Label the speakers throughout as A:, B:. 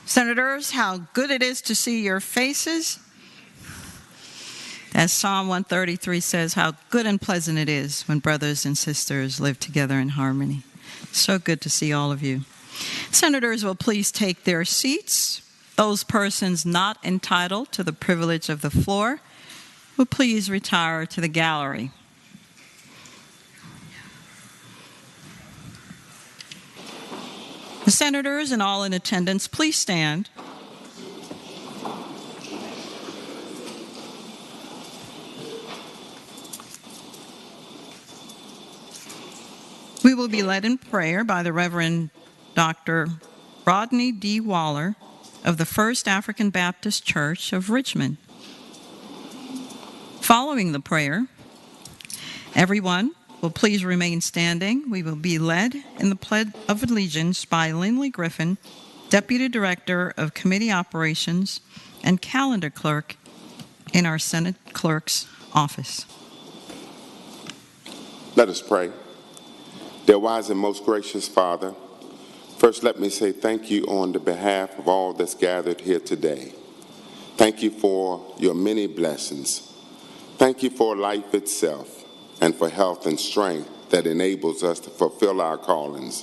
A: Senators, how good it is to see your faces. As Psalm 133 says, how good and pleasant it is when brothers and sisters live together in harmony. So good to see all of you. Senators will please take their seats. Those persons not entitled to the privilege of the floor will please retire to the gallery. The senators and all in attendance, please stand. We will be led in prayer by the Reverend Dr. Rodney D. Waller of the First African Baptist Church of Richmond. Following the prayer, everyone will please remain standing. We will be led in the Pledge of Allegiance by Lindley Griffin, Deputy Director of Committee Operations and Calendar Clerk in our Senate Clerk's office.
B: Let us pray. Dear wise and most gracious Father, first let me say thank you on the behalf of all that's gathered here today. Thank you for your many blessings. Thank you for life itself and for health and strength that enables us to fulfill our callings.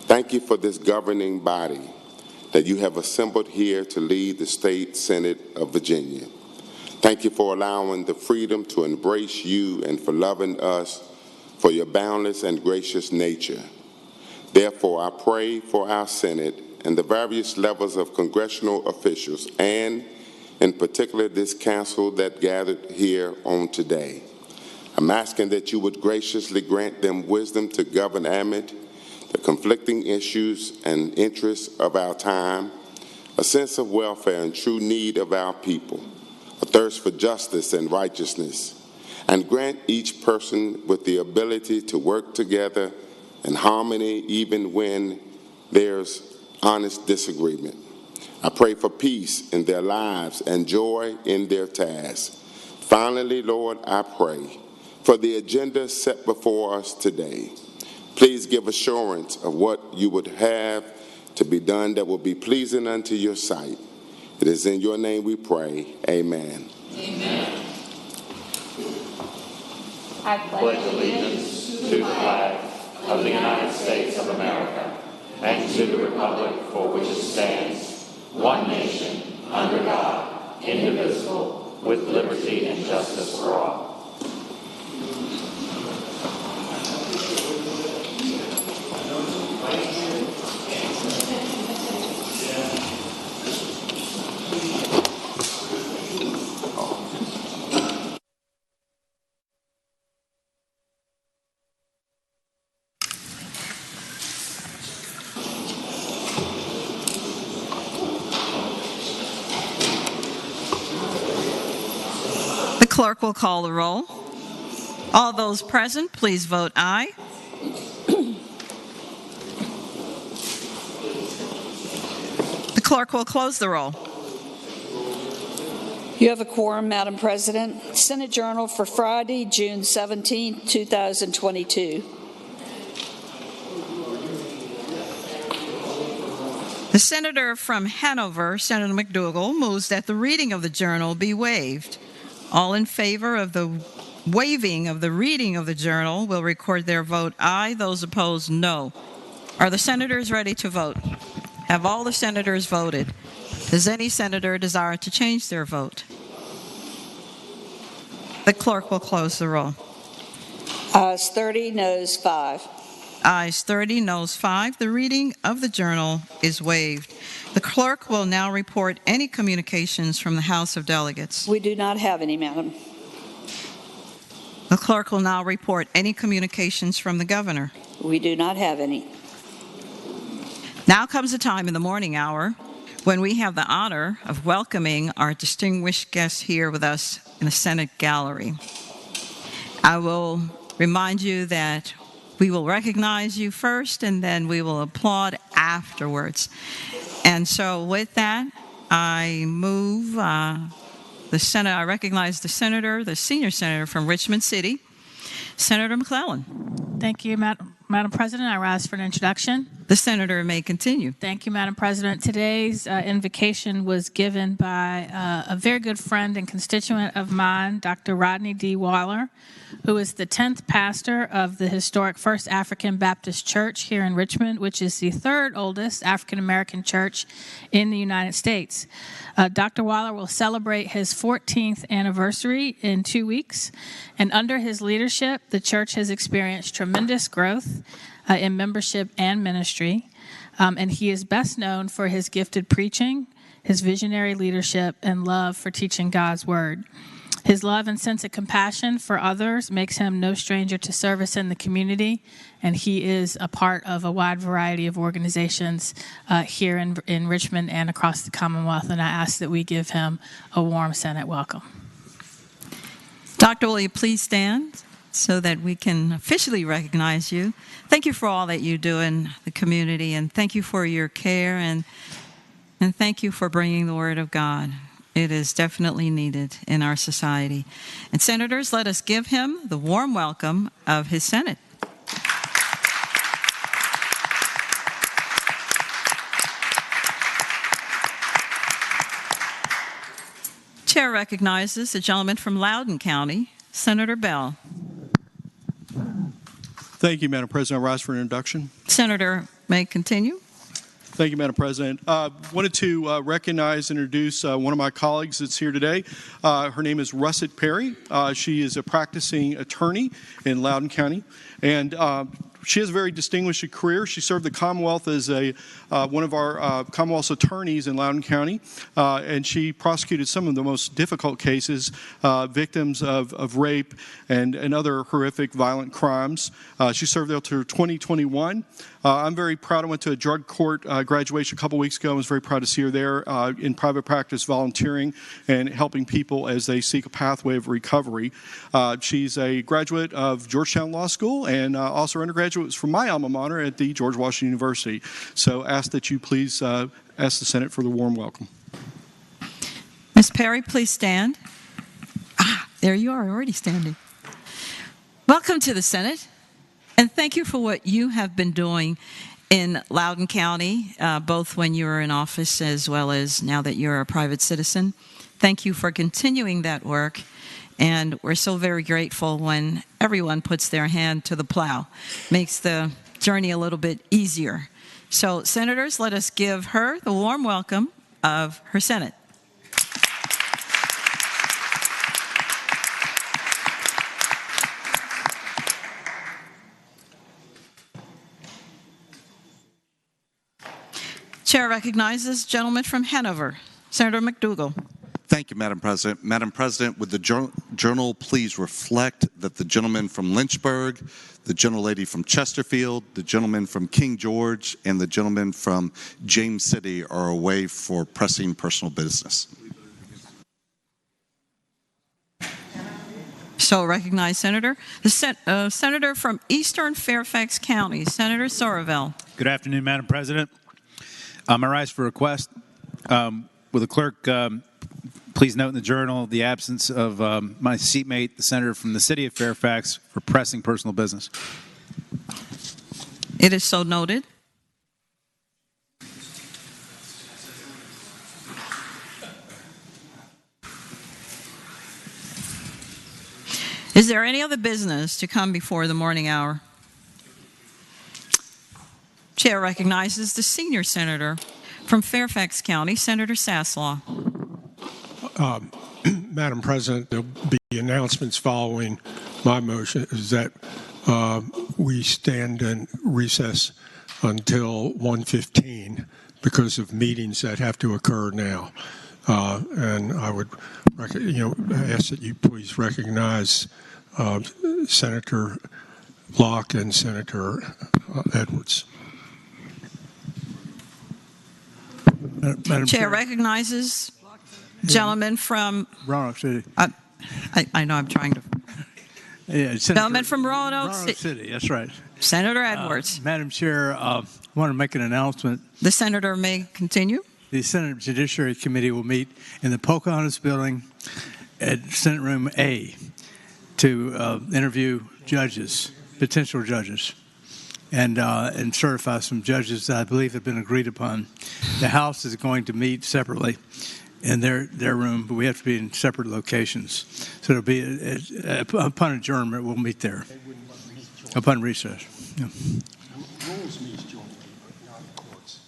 B: Thank you for this governing body that you have assembled here to lead the State Senate of Virginia. Thank you for allowing the freedom to embrace you and for loving us for your boundless and gracious nature. Therefore, I pray for our Senate and the various levels of congressional officials, and in particular this council that gathered here on today. I'm asking that you would graciously grant them wisdom to govern amid the conflicting issues and interests of our time, a sense of welfare and true need of our people, a thirst for justice and righteousness, and grant each person with the ability to work together in harmony even when there's honest disagreement. I pray for peace in their lives and joy in their tasks. Finally, Lord, I pray for the agenda set before us today. Please give assurance of what you would have to be done that will be pleasing unto your sight. It is in your name we pray. Amen.
C: Amen. I pledge allegiance to the flag of the United States of America and to the republic for which it stands, one nation, under God, indivisible, with liberty and justice for all.
A: The clerk will call the roll. All those present, please vote aye. The clerk will close the roll.
D: You have a quorum, Madam President. Senate Journal for Friday, June 17, 2022.
A: The senator from Hanover, Senator McDougall, moves that the reading of the journal be waived. All in favor of the waiving of the reading of the journal will record their vote aye. Those opposed, no. Are the senators ready to vote? Have all the senators voted? Does any senator desire to change their vote? The clerk will close the roll.
D: Ayes 30, noes 5.
A: Ayes 30, noes 5. The reading of the journal is waived. The clerk will now report any communications from the House of Delegates.
D: We do not have any, Madam.
A: The clerk will now report any communications from the governor.
D: We do not have any.
A: Now comes a time in the morning hour when we have the honor of welcoming our distinguished guests here with us in the Senate gallery. I will remind you that we will recognize you first and then we will applaud afterwards. And so with that, I move I recognize the senator, the senior senator from Richmond City, Senator McClellan.
E: Thank you, Madam President. I rise for an introduction.
A: The senator may continue.
E: Thank you, Madam President. Today's invocation was given by a very good friend and constituent of mine, Dr. Rodney D. Waller, who is the 10th pastor of the historic First African Baptist Church here in Richmond, which is the third oldest African American church in the United States. Dr. Waller will celebrate his 14th anniversary in 2 weeks, and under his leadership, the church has experienced tremendous growth in membership and ministry, and he is best known for his gifted preaching, his visionary leadership, and love for teaching God's Word. His love and sense of compassion for others makes him no stranger to service in the community, and he is a part of a wide variety of organizations here in Richmond and across the Commonwealth, and I ask that we give him a warm Senate welcome.
A: Doctor, will you please stand so that we can officially recognize you? Thank you for all that you do in the community, and thank you for your care, and thank you for bringing the Word of God. It is definitely needed in our society. And senators, let us give him the warm welcome of his Senate. Chair recognizes the gentleman from Loudoun County, Senator Bell.
F: Thank you, Madam President. I rise for an introduction.
A: Senator may continue.
F: Thank you, Madam President. Wanted to recognize and introduce one of my colleagues that's here today. Her name is Russet Perry. She is a practicing attorney in Loudoun County, and she has a very distinguished career. She served the Commonwealth as one of our Commonwealth's attorneys in Loudoun County, and she prosecuted some of the most difficult cases, victims of rape and other horrific violent crimes. She served there till 2021. I'm very proud. I went to a drug court graduation a couple weeks ago. I was very proud to see her there in private practice, volunteering and helping people as they seek a pathway of recovery. She's a graduate of Georgetown Law School, and also her undergraduate was from my alma mater at the George Washington University. So ask that you please ask the Senate for the warm welcome.
A: Ms. Perry, please stand. There you are, already standing. Welcome to the Senate, and thank you for what you have been doing in Loudoun County, both when you were in office as well as now that you're a private citizen. Thank you for continuing that work, and we're so very grateful when everyone puts their hand to the plow. Makes the journey a little bit easier. So, senators, let us give her the warm welcome of her Senate. Chair recognizes gentleman from Hanover, Senator McDougall.
G: Thank you, Madam President. Madam President, would the journal please reflect that the gentleman from Lynchburg, the gentlelady from Chesterfield, the gentleman from King George, and the gentleman from James City are away for pressing personal business?
A: So recognize Senator. The Senator from Eastern Fairfax County, Senator Somerville.
H: Good afternoon, Madam President. I rise for request. Will the clerk please note in the journal the absence of my seatmate, the senator from the city of Fairfax, for pressing personal business.
A: It is so noted. Is there any other business to come before the morning hour? Chair recognizes the senior senator from Fairfax County, Senator Saslaw.
I: Madam President, there will be announcements following my motion is that we stand in recess until 1:15 because of meetings that have to occur now. And I would ask that you please recognize Senator Locke and Senator Edwards.
A: Madam Chair recognizes gentleman from
J: Roanoke City.
A: I know I'm trying to.
J: Yeah,
A: gentleman from Roanoke
J: City. That's right.
A: Senator Edwards.
J: Madam Chair, I want to make an announcement.
A: The senator may continue.
J: The Senate Judiciary Committee will meet in the Pocahontas Building at Senate Room A to interview judges, potential judges. and certify some judges that I believe have been agreed upon. The House is going to meet separately in their room, but we have to be in separate locations. So it'll be upon adjournment, we'll meet there. Upon recess. Yeah.
I: Rules meets jointly, not courts.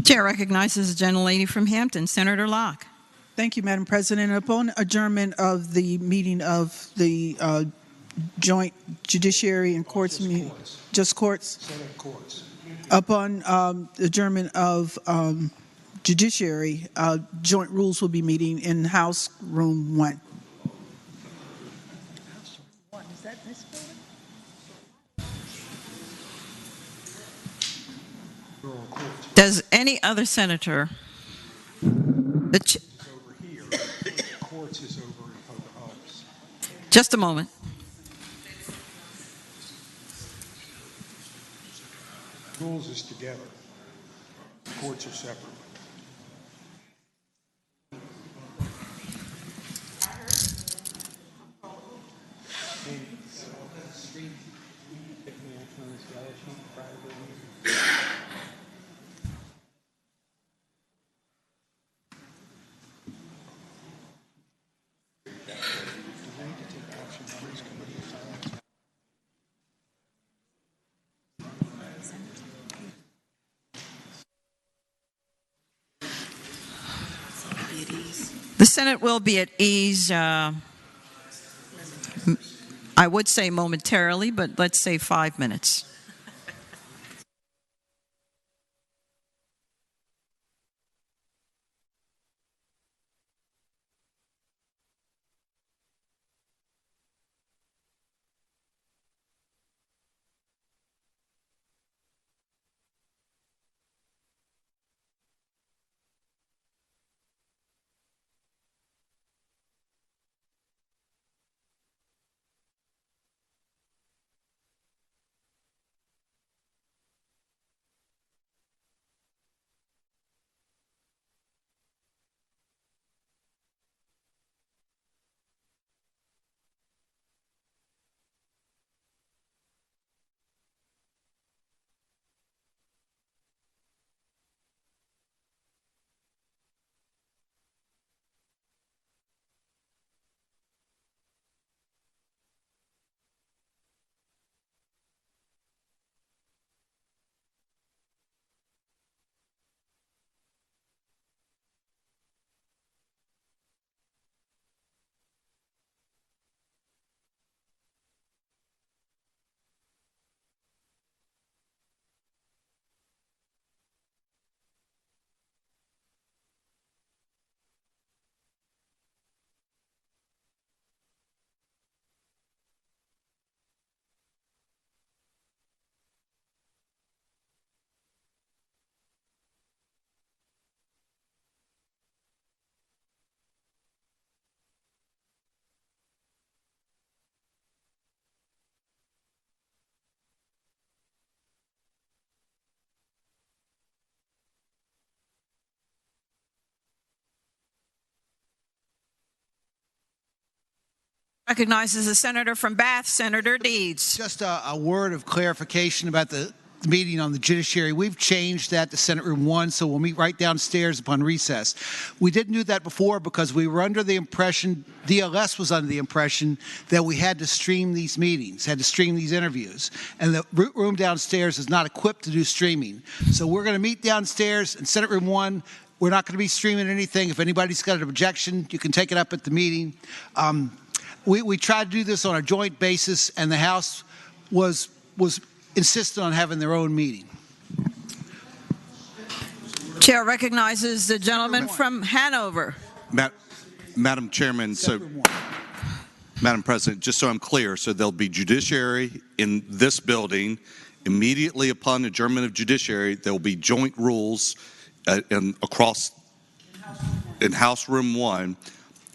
A: Chair recognizes the gentlelady from Hampton, Senator Locke.
K: Thank you, Madam President. Upon adjournment of the meeting of the Joint Judiciary and Courts meeting, just courts?
I: Senate courts.
K: Upon adjournment of Judiciary, joint rules will be meeting in House Room 1.
A: Is that this building? Does any other senator?
I: It's over here. Courts is over in Pocahontas.
A: Just a moment.
I: Rules is together. Courts are separate.
A: The Senate will be at ease, I would say momentarily, but let's say 5 minutes. Recognizes the senator from Bath, Senator Deeds.
L: Just a word of clarification about the meeting on the judiciary. We've changed that to Senate Room 1, so we'll meet right downstairs upon recess. We didn't do that before because we were under the impression, DLS was under the impression, that we had to stream these meetings, had to stream these interviews. And the room downstairs is not equipped to do streaming. So we're going to meet downstairs in Senate Room 1. We're not going to be streaming anything. If anybody's got an objection, you can take it up at the meeting. We tried to do this on a joint basis, and the House was insistent on having their own meeting.
A: Chair recognizes the gentleman from Hanover.
G: Madam Chairman, Madam President, just so I'm clear, so there'll be judiciary in this building. Immediately upon adjournment of judiciary, there will be joint rules across in House Room 1,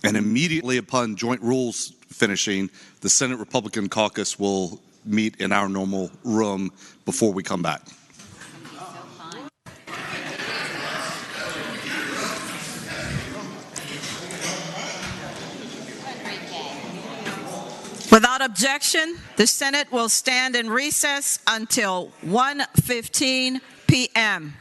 G: and immediately upon joint rules finishing, the Senate Republican Caucus will meet in our normal room before we come back.
A: Without objection, the Senate will stand in recess until 1:15 p.m.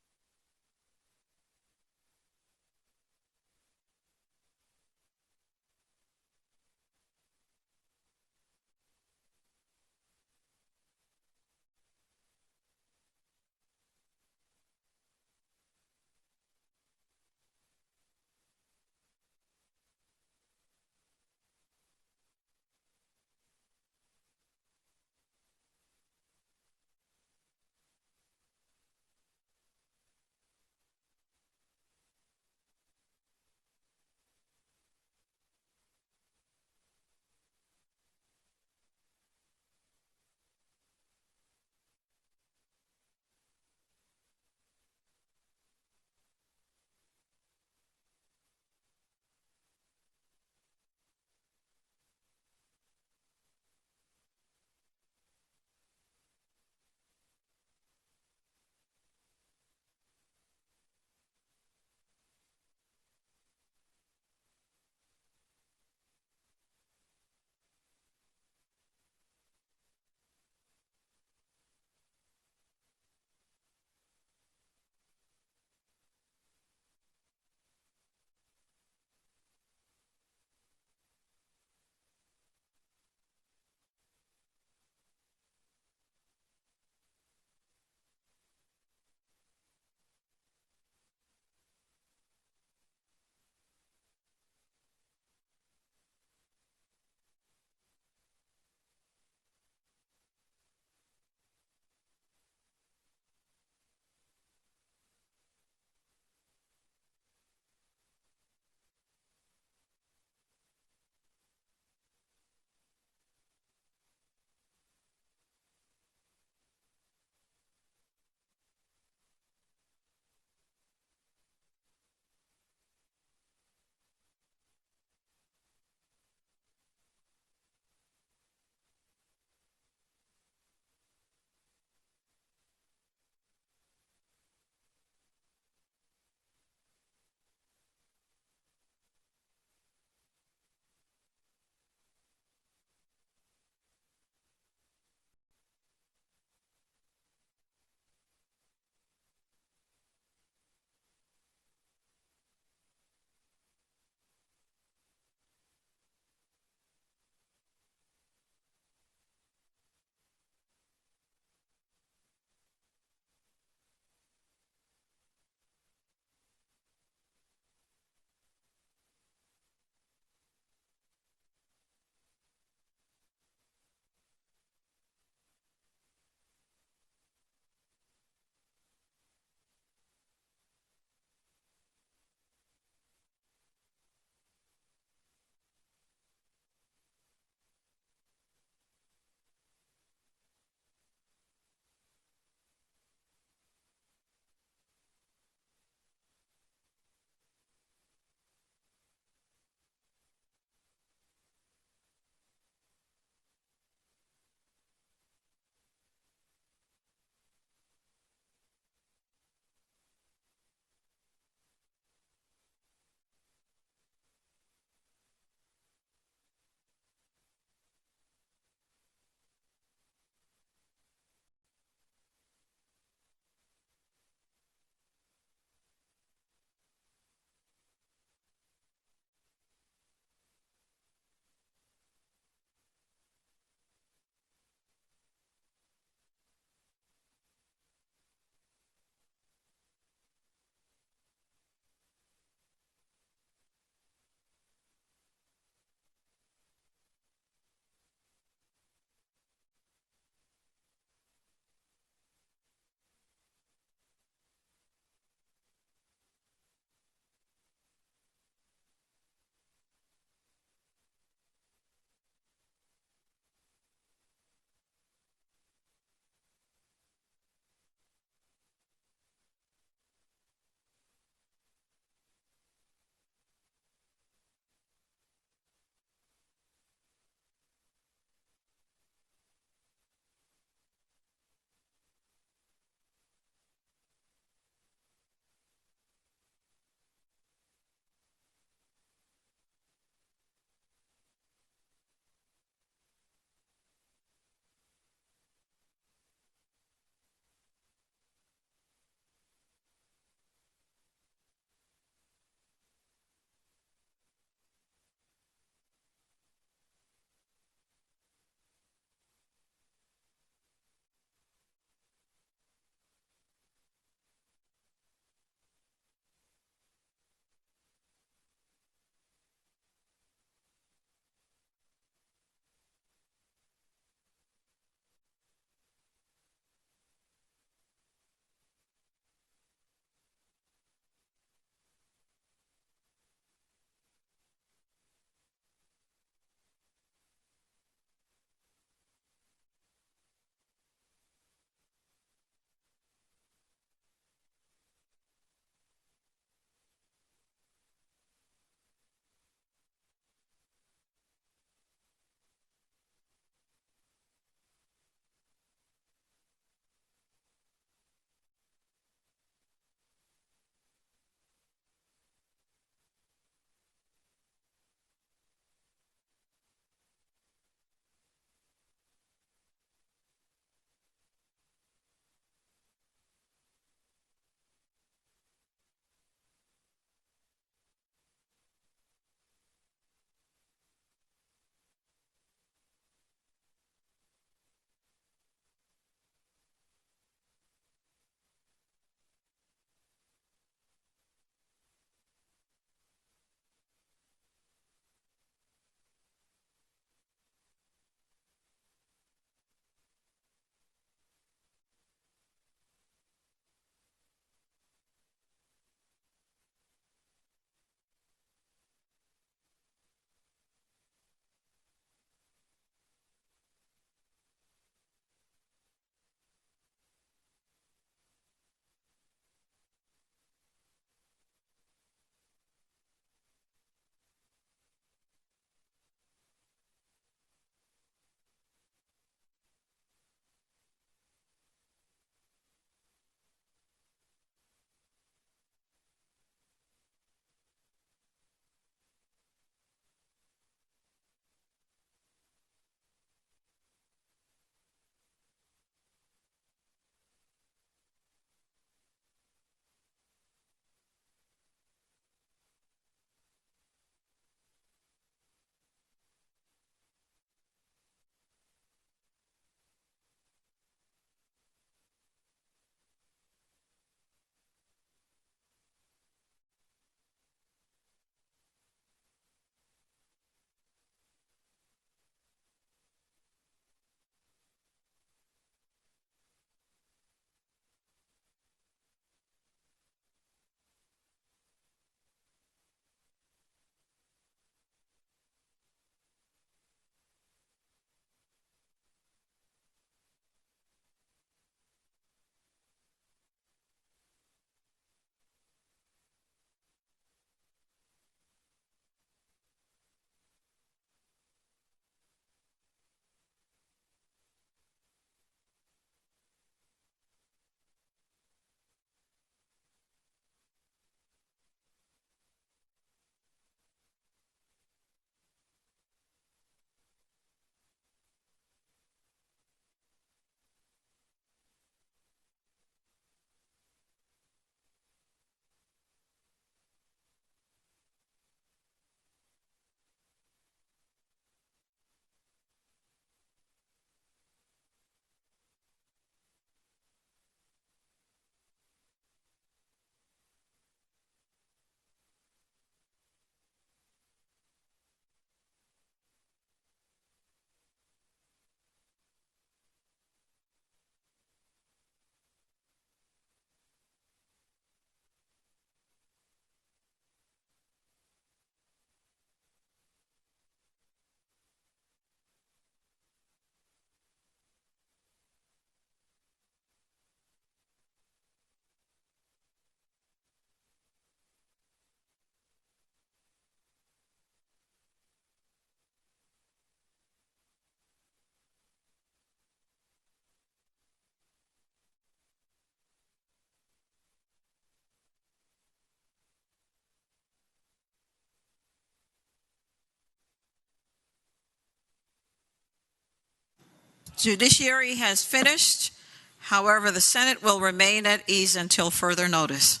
A: Judiciary has finished. However, the Senate will remain at ease until further notice.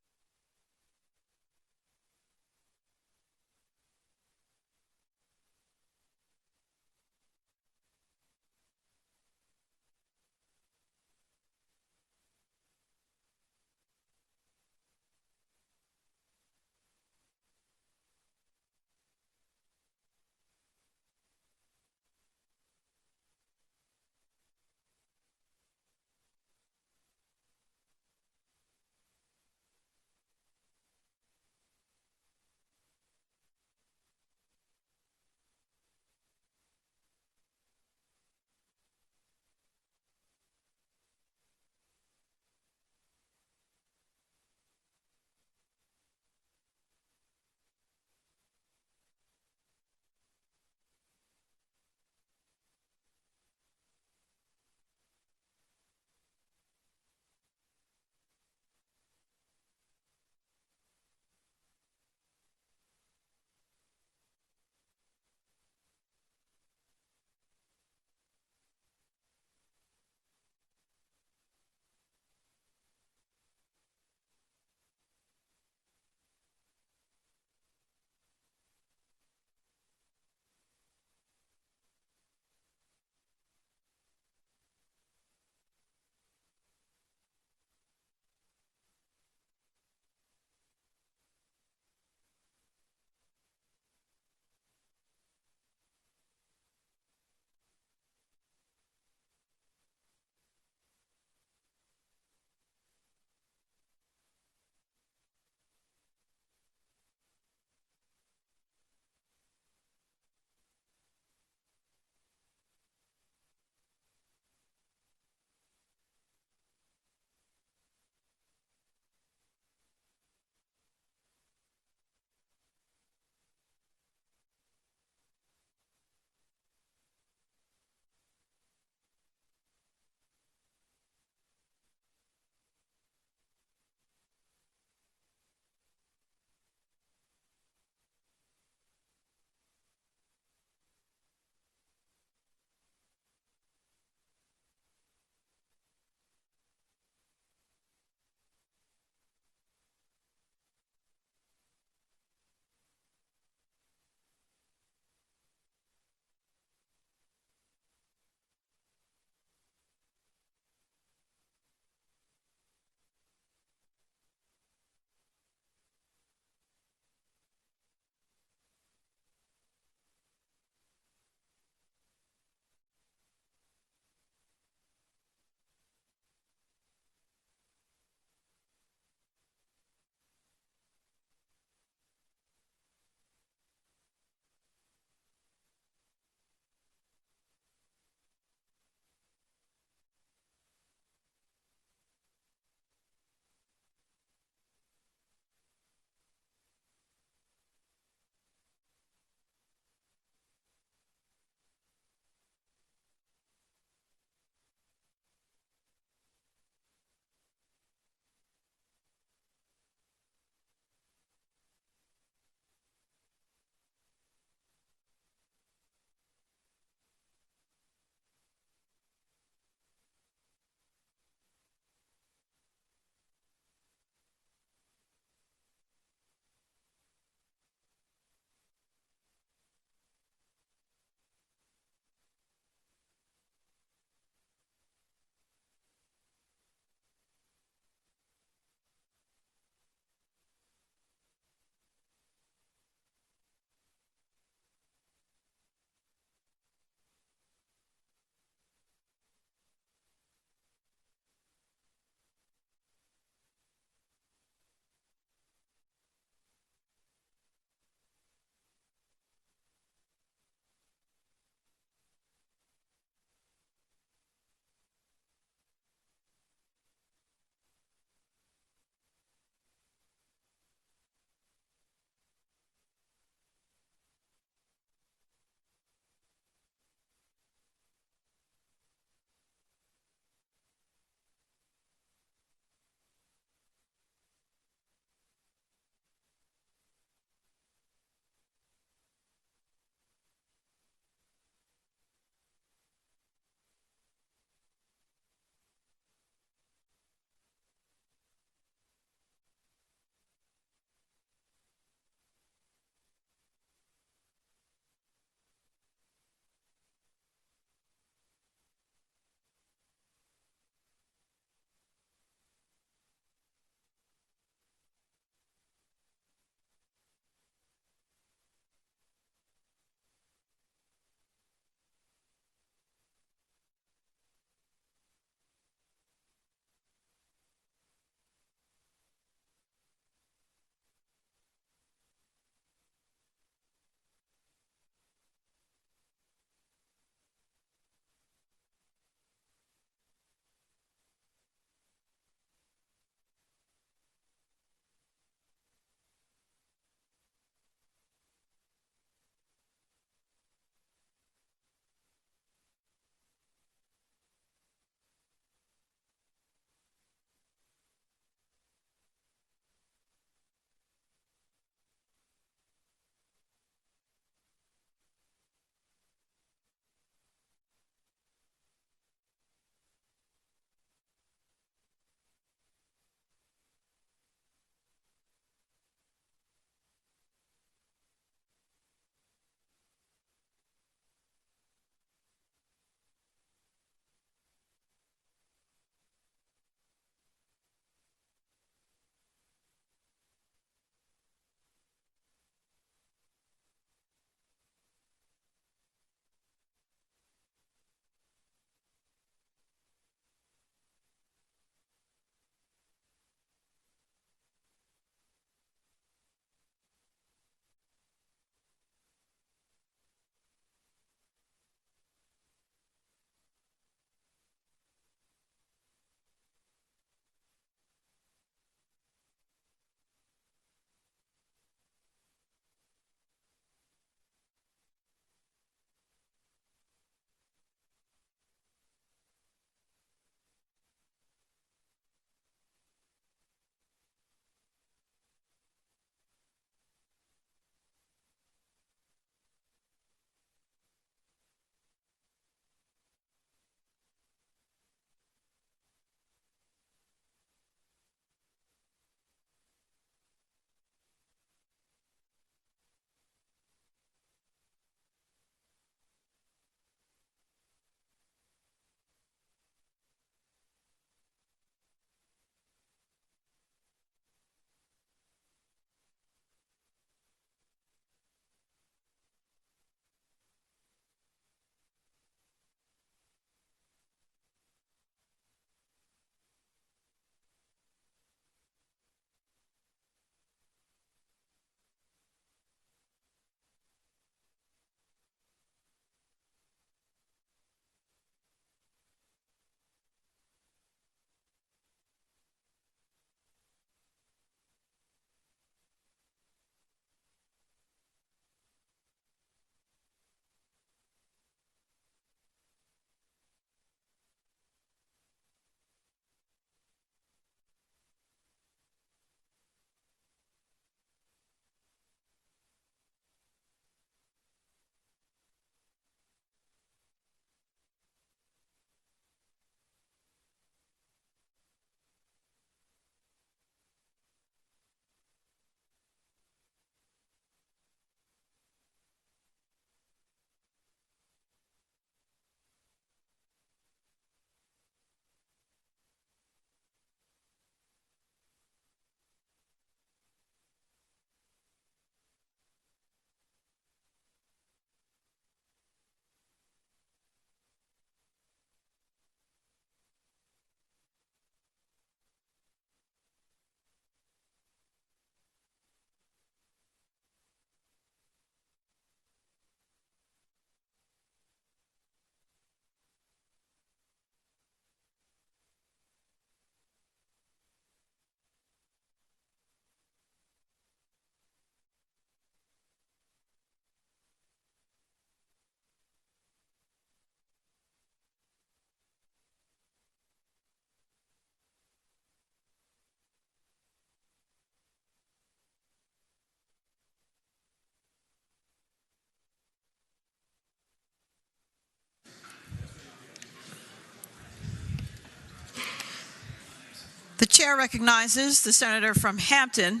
A: chair recognizes the senator from Hampton,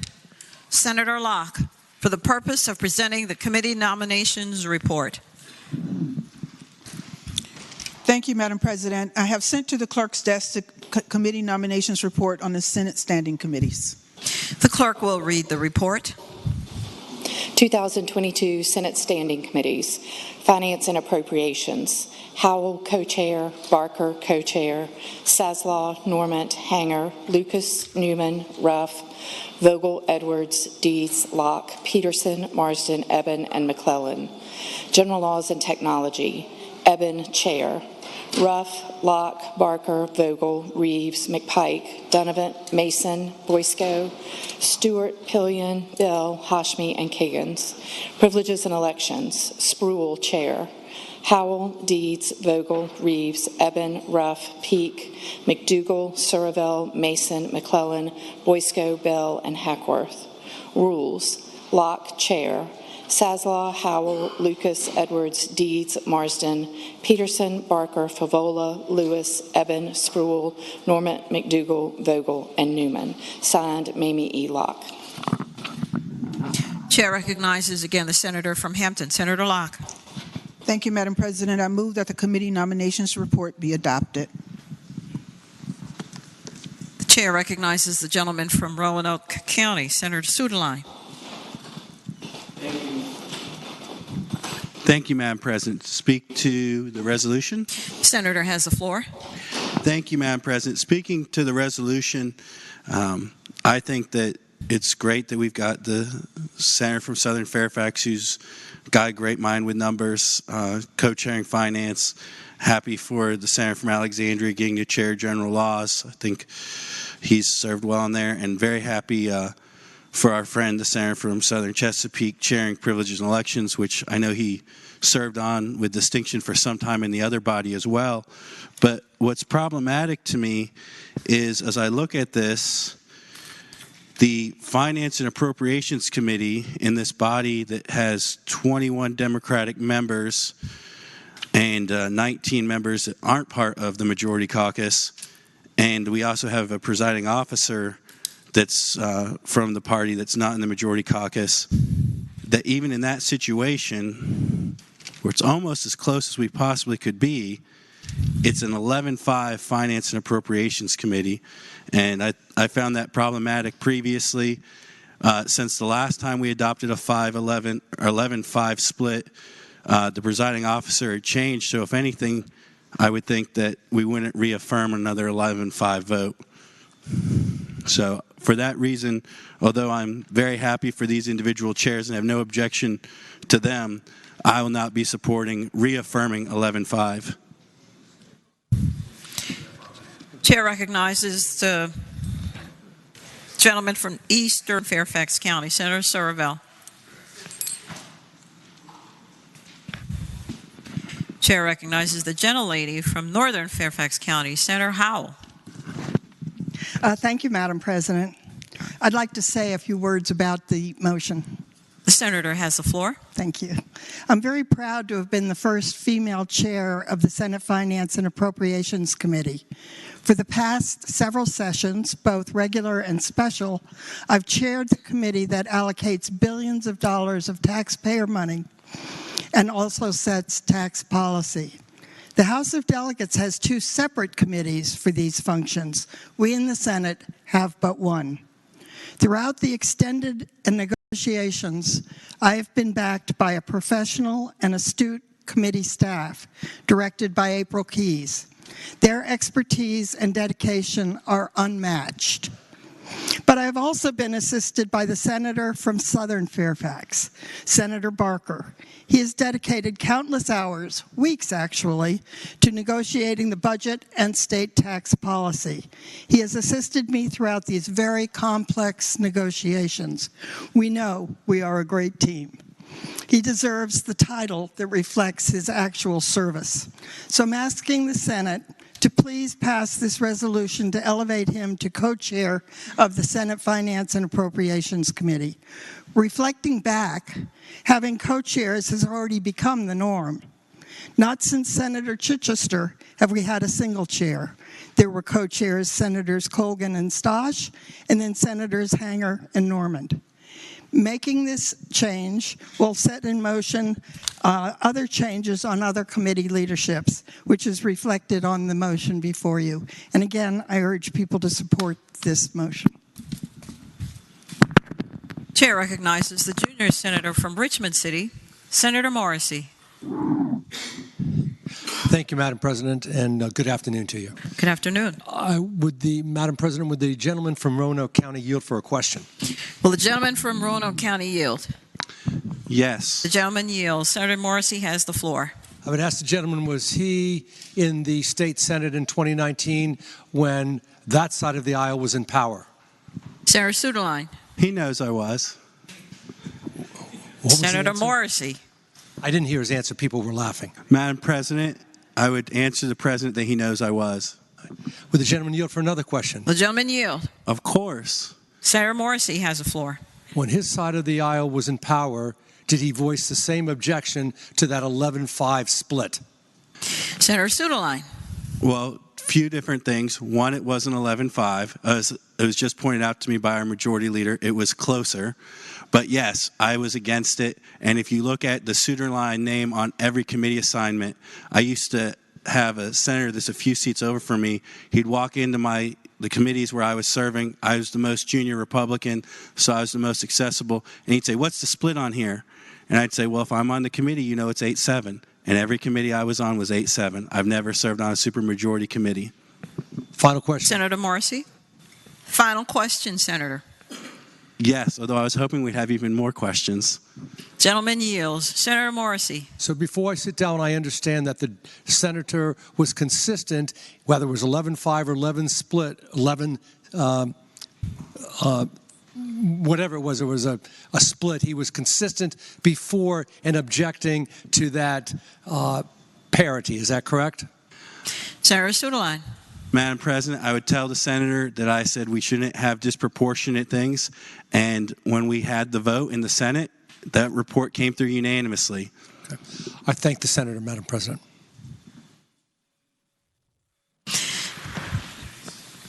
A: Senator Locke, for the purpose of presenting the committee nominations report.
K: Thank you, Madam President. I have sent to the clerk's desk the committee nominations report on the Senate standing committees.
A: The clerk will read the report.
M: 2022 Senate Standing Committees, Finance and Appropriations, Howell, co-chair, Barker, co-chair, Saslaw, Normant, Hanger, Lucas, Newman, Ruff, Vogel, Edwards, Dees, Locke, Peterson, Marsden, Eben, and McClellan. General Laws and Technology, Eben, chair. Ruff, Locke, Barker, Vogel, Reeves, McPike, Donovan, Mason, Boysko, Stewart, Pillion, Bell, Hashmi, and Kiggins. Privileges and Elections, Spruill, chair. Howell, Deeds, Vogel, Reeves, Eben, Ruff, Peake, McDougall, Surville, Mason, McClellan, Boysko, Bell, and Hackworth. Rules, Locke, chair. Saslaw, Howell, Lucas, Edwards, Deeds, Marsden, Peterson, Barker, Favola, Lewis, Eben, Spruill, Normant, McDougall, Vogel, and Newman. Signed, Mamie E. Locke.
A: Chair recognizes again the senator from Hampton, Senator Locke.
K: Thank you, Madam President. I move that the committee nominations report be adopted.
A: The chair recognizes the gentleman from Roanoke County, Senator Suderline.
N: Thank you, Madam President. Speak to the resolution.
A: The senator has the floor.
N: Thank you, Madam President. Speaking to the resolution, I think that it's great that we've got the senator from Southern Fairfax who's got a great mind with numbers, co-chairing finance. Happy for the senator from Alexandria getting to chair general laws. I think he's served well in there, and very happy for our friend, the senator from Southern Chesapeake, chairing Privileges and Elections, which I know he served on with distinction for some time in the other body as well. But what's problematic to me is, as I look at this, the Finance and Appropriations Committee in this body that has 21 Democratic members and 19 members that aren't part of the majority caucus, and we also have a presiding officer that's from the party that's not in the majority caucus, that even in that situation, where it's almost as close as we possibly could be, it's an 11-5 Finance and Appropriations Committee, and I found that problematic previously. Since the last time we adopted a 5-11 or 11-5 split, the presiding officer had changed, so if anything, I would think that we wouldn't reaffirm another 11-5 vote. So for that reason, although I'm very happy for these individual chairs and have no objection to them, I will not be supporting reaffirming 11-5.
A: Chair recognizes the gentleman from Eastern Fairfax County, Senator Surville. Chair recognizes the gentlelady from Northern Fairfax County, Senator Howell.
O: Thank you, Madam President. I'd like to say a few words about the motion.
A: The senator has the floor.
O: Thank you. I'm very proud to have been the first female chair of the Senate Finance and Appropriations Committee. For the past several sessions, both regular and special, I've chaired the committee that allocates billions of dollars of taxpayer money and also sets tax policy. The House of Delegates has two separate committees for these functions. We in the Senate have but one. Throughout the extended negotiations, I have been backed by a professional and astute committee staff directed by April Keyes. Their expertise and dedication are unmatched. But I have also been assisted by the senator from Southern Fairfax, Senator Barker. He has dedicated countless hours, weeks actually, to negotiating the budget and state tax policy. He has assisted me throughout these very complex negotiations. We know we are a great team. He deserves the title that reflects his actual service. So I'm asking the Senate to please pass this resolution to elevate him to co-chair of the Senate Finance and Appropriations Committee. Reflecting back, having co-chairs has already become the norm. Not since Senator Chichester have we had a single chair. There were co-chairs Senators Colgan and Stosh, and then Senators Hanger and Normand. Making this change will set in motion other changes on other committee leaderships, which is reflected on the motion before you. And again, I urge people to support this motion.
A: Chair recognizes the junior senator from Richmond City, Senator Morrissey.
P: Thank you, Madam President, and good afternoon to you.
A: Good afternoon.
P: Madam President, would the gentleman from Roanoke County yield for a question?
A: Will the gentleman from Roanoke County yield?
N: Yes.
A: The gentleman yields. Senator Morrissey has the floor.
P: I would ask the gentleman, was he in the state Senate in 2019 when that side of the aisle was in power?
A: Senator Suderline.
N: He knows I was.
A: Senator Morrissey.
P: I didn't hear his answer. People were laughing.
N: Madam President, I would answer the President that he knows I was.
P: Would the gentleman yield for another question?
A: The gentleman yield.
N: Of course.
A: Senator Morrissey has the floor.
P: When his side of the aisle was in power, did he voice the same objection to that 11-5 split?
A: Senator Suderline.
N: Well, few different things. One, it wasn't 11-5. It was just pointed out to me by our majority leader. It was closer. But yes, I was against it. And if you look at the Suderline name on every committee assignment, I used to have a senator that's a few seats over from me. He'd walk into the committees where I was serving. I was the most junior Republican, so I was the most accessible. And he'd say, "What's the split on here?" And I'd say, "Well, if I'm on the committee, you know it's 8-7. And every committee I was on was 8-7. I've never served on a supermajority committee.
P: Final question.
A: Senator Morrissey. Final question, Senator.
N: Yes, although I was hoping we'd have even more questions.
A: Gentleman yields. Senator Morrissey.
P: So before I sit down, I understand that the senator was consistent, whether it was 11-5 or 11 split, 11, whatever it was a split. He was consistent before and objecting to that parity. Is that correct?
A: Senator Suderline.
N: Madam President, I would tell the senator that I said we shouldn't have disproportionate things. And when we had the vote in the Senate, that report came through unanimously.
P: Okay. I thank the senator, Madam President.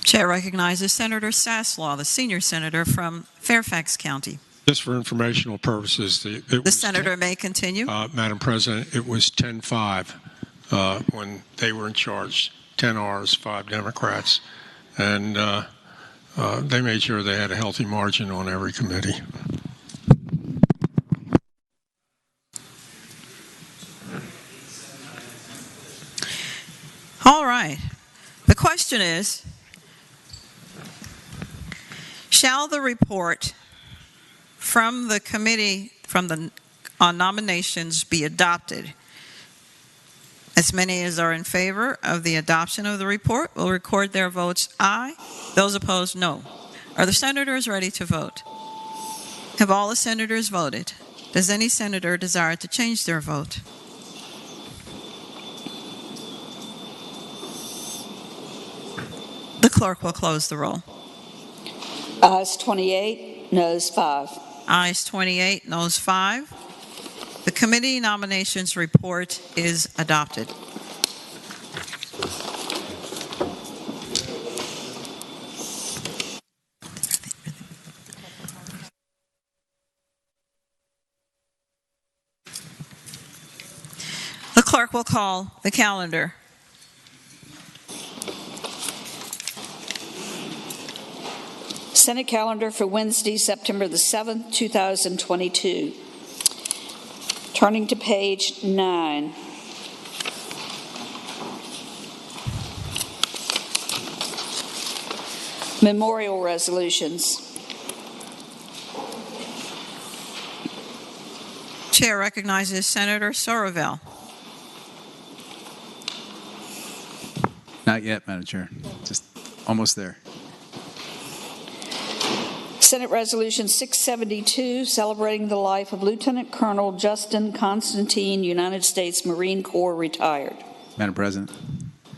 A: Chair recognizes Senator Saslaw, the senior senator from Fairfax County.
I: Just for informational purposes,
A: the senator may continue.
I: Madam President, it was 10-5 when they were in charge. 10 R's, 5 Democrats, and they made sure they had a healthy margin on every committee.
A: All right. The question is, shall the report from the committee on nominations be adopted? As many as are in favor of the adoption of the report will record their votes aye. Those opposed, no. Are the senators ready to vote? Have all the senators voted? Does any senator desire to change their vote? The clerk will close the roll.
D: Ayes 28, noes 5.
A: Ayes 28, noes 5. The committee nominations report is adopted. The clerk will call the calendar.
D: Senate calendar for Wednesday, September the 7th, 2022. Turning to page 9. Memorial resolutions.
A: Chair recognizes Senator Sorovell.
H: Not yet, Madam Chair. Just almost there.
D: Senate Resolution 672, celebrating the life of Lieutenant Colonel Justin Constantine, United States Marine Corps, retired.
H: Madam President.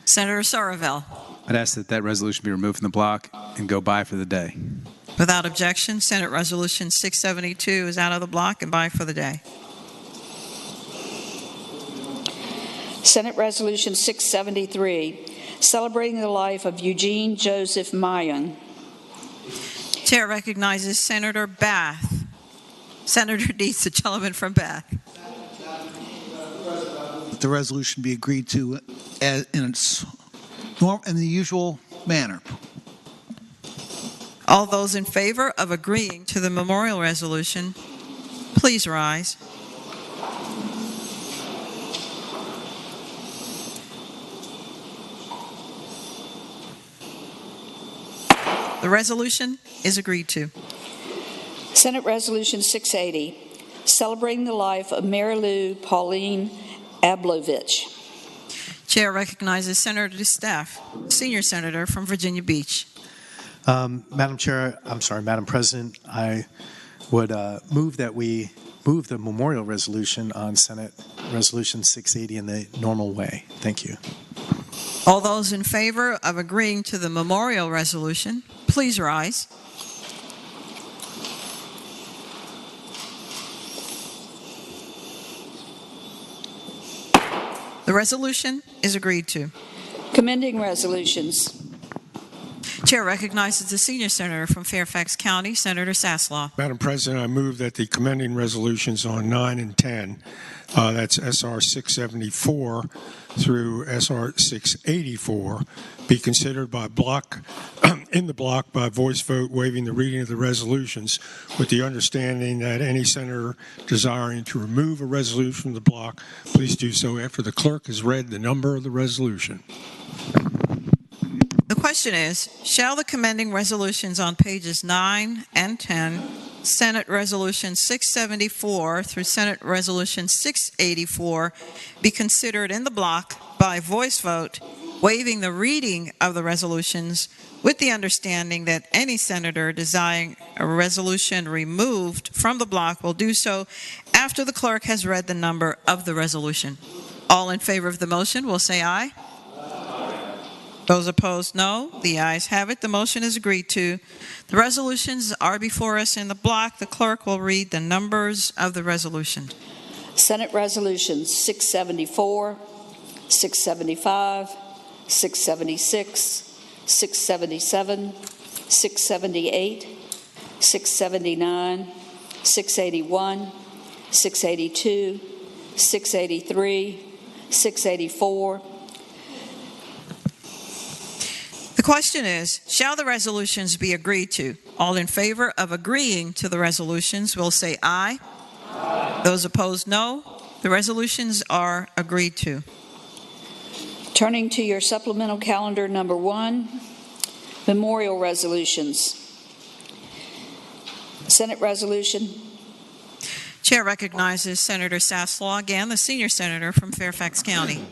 A: Senator Sorovell.
H: I'd ask that that resolution be removed from the block and go by for the day.
A: Without objection, Senate Resolution 672 is out of the block and by for the day.
D: Senate Resolution 673, celebrating the life of Eugene Joseph Mayon.
A: Chair recognizes Senator Bath. Senator Dietz, the gentleman from Bath.
L: The resolution be agreed to in the usual manner.
A: All those in favor of agreeing to the memorial resolution, please rise. The resolution is agreed to.
D: Senate Resolution 680, celebrating the life of Mary Lou Pauline Ablovich.
A: Chair recognizes Senator DeStaff, senior senator from Virginia Beach.
Q: Madam President, I would move that we move the memorial resolution on Senate Resolution 680 in the normal way. Thank you.
A: All those in favor of agreeing to the memorial resolution, please rise. The resolution is agreed to.
D: Commending resolutions.
A: Chair recognizes the senior senator from Fairfax County, Senator Saslaw.
I: Madam President, I move that the commending resolutions on 9 and 10, that's SR 674 through SR 684, be considered by block in the block by voice vote, waiving the reading of the resolutions, with the understanding that any senator desiring to remove a resolution from the block, please do so after the clerk has read the number of the resolution.
A: The question is, shall the commending resolutions on pages 9 and 10, Senate Resolution 674 through Senate Resolution 684, be considered in the block by voice vote, waiving the reading of the resolutions, with the understanding that any senator desiring a resolution removed from the block will do so after the clerk has read the number of the resolution? All in favor of the motion will say aye. Those opposed, no. The ayes have it. The motion is agreed to. The resolutions are before us in the block. The clerk will read the numbers of the resolution.
D: Senate Resolutions 674, 675, 676, 677, 678, 679, 681, 682, 683, 684.
A: The question is, shall the resolutions be agreed to? All in favor of agreeing to the resolutions will say aye. Aye. Those opposed, no. The resolutions are agreed to.
D: Turning to your supplemental calendar number 1, memorial resolutions. Senate Resolution.
A: Chair recognizes Senator Saslaw again, the senior senator from Fairfax County.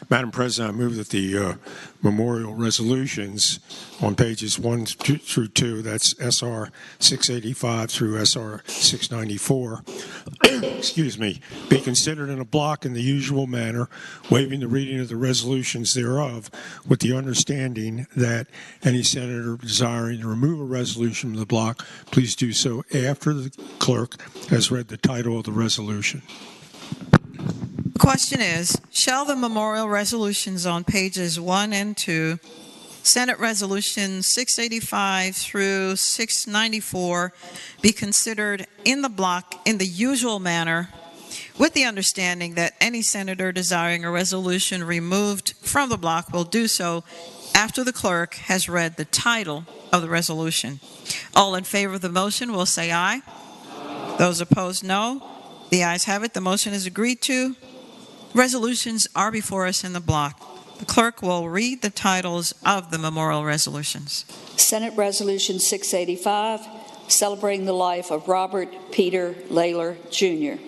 I: Madam President, I move that the memorial resolutions on pages 1 through 2, that's SR 685 through SR 694, excuse me, be considered in a block in the usual manner, waiving the reading of the resolutions thereof, with the understanding that any senator desiring to remove a resolution from the block, please do so after the clerk has read the title of the resolution.
A: The question is, shall the memorial resolutions on pages 1 and 2, Senate Resolution 685 through 694, be considered in the block in the usual manner, with the understanding that any senator desiring a resolution removed from the block will do so after the clerk has read the title of the resolution? All in favor of the motion will say aye. Those opposed, no. The ayes have it. The motion is agreed to. Resolutions are before us in the block. The clerk will read the titles of the memorial resolutions.
D: Senate Resolution 685, celebrating the life of Robert Peter Layler, Jr.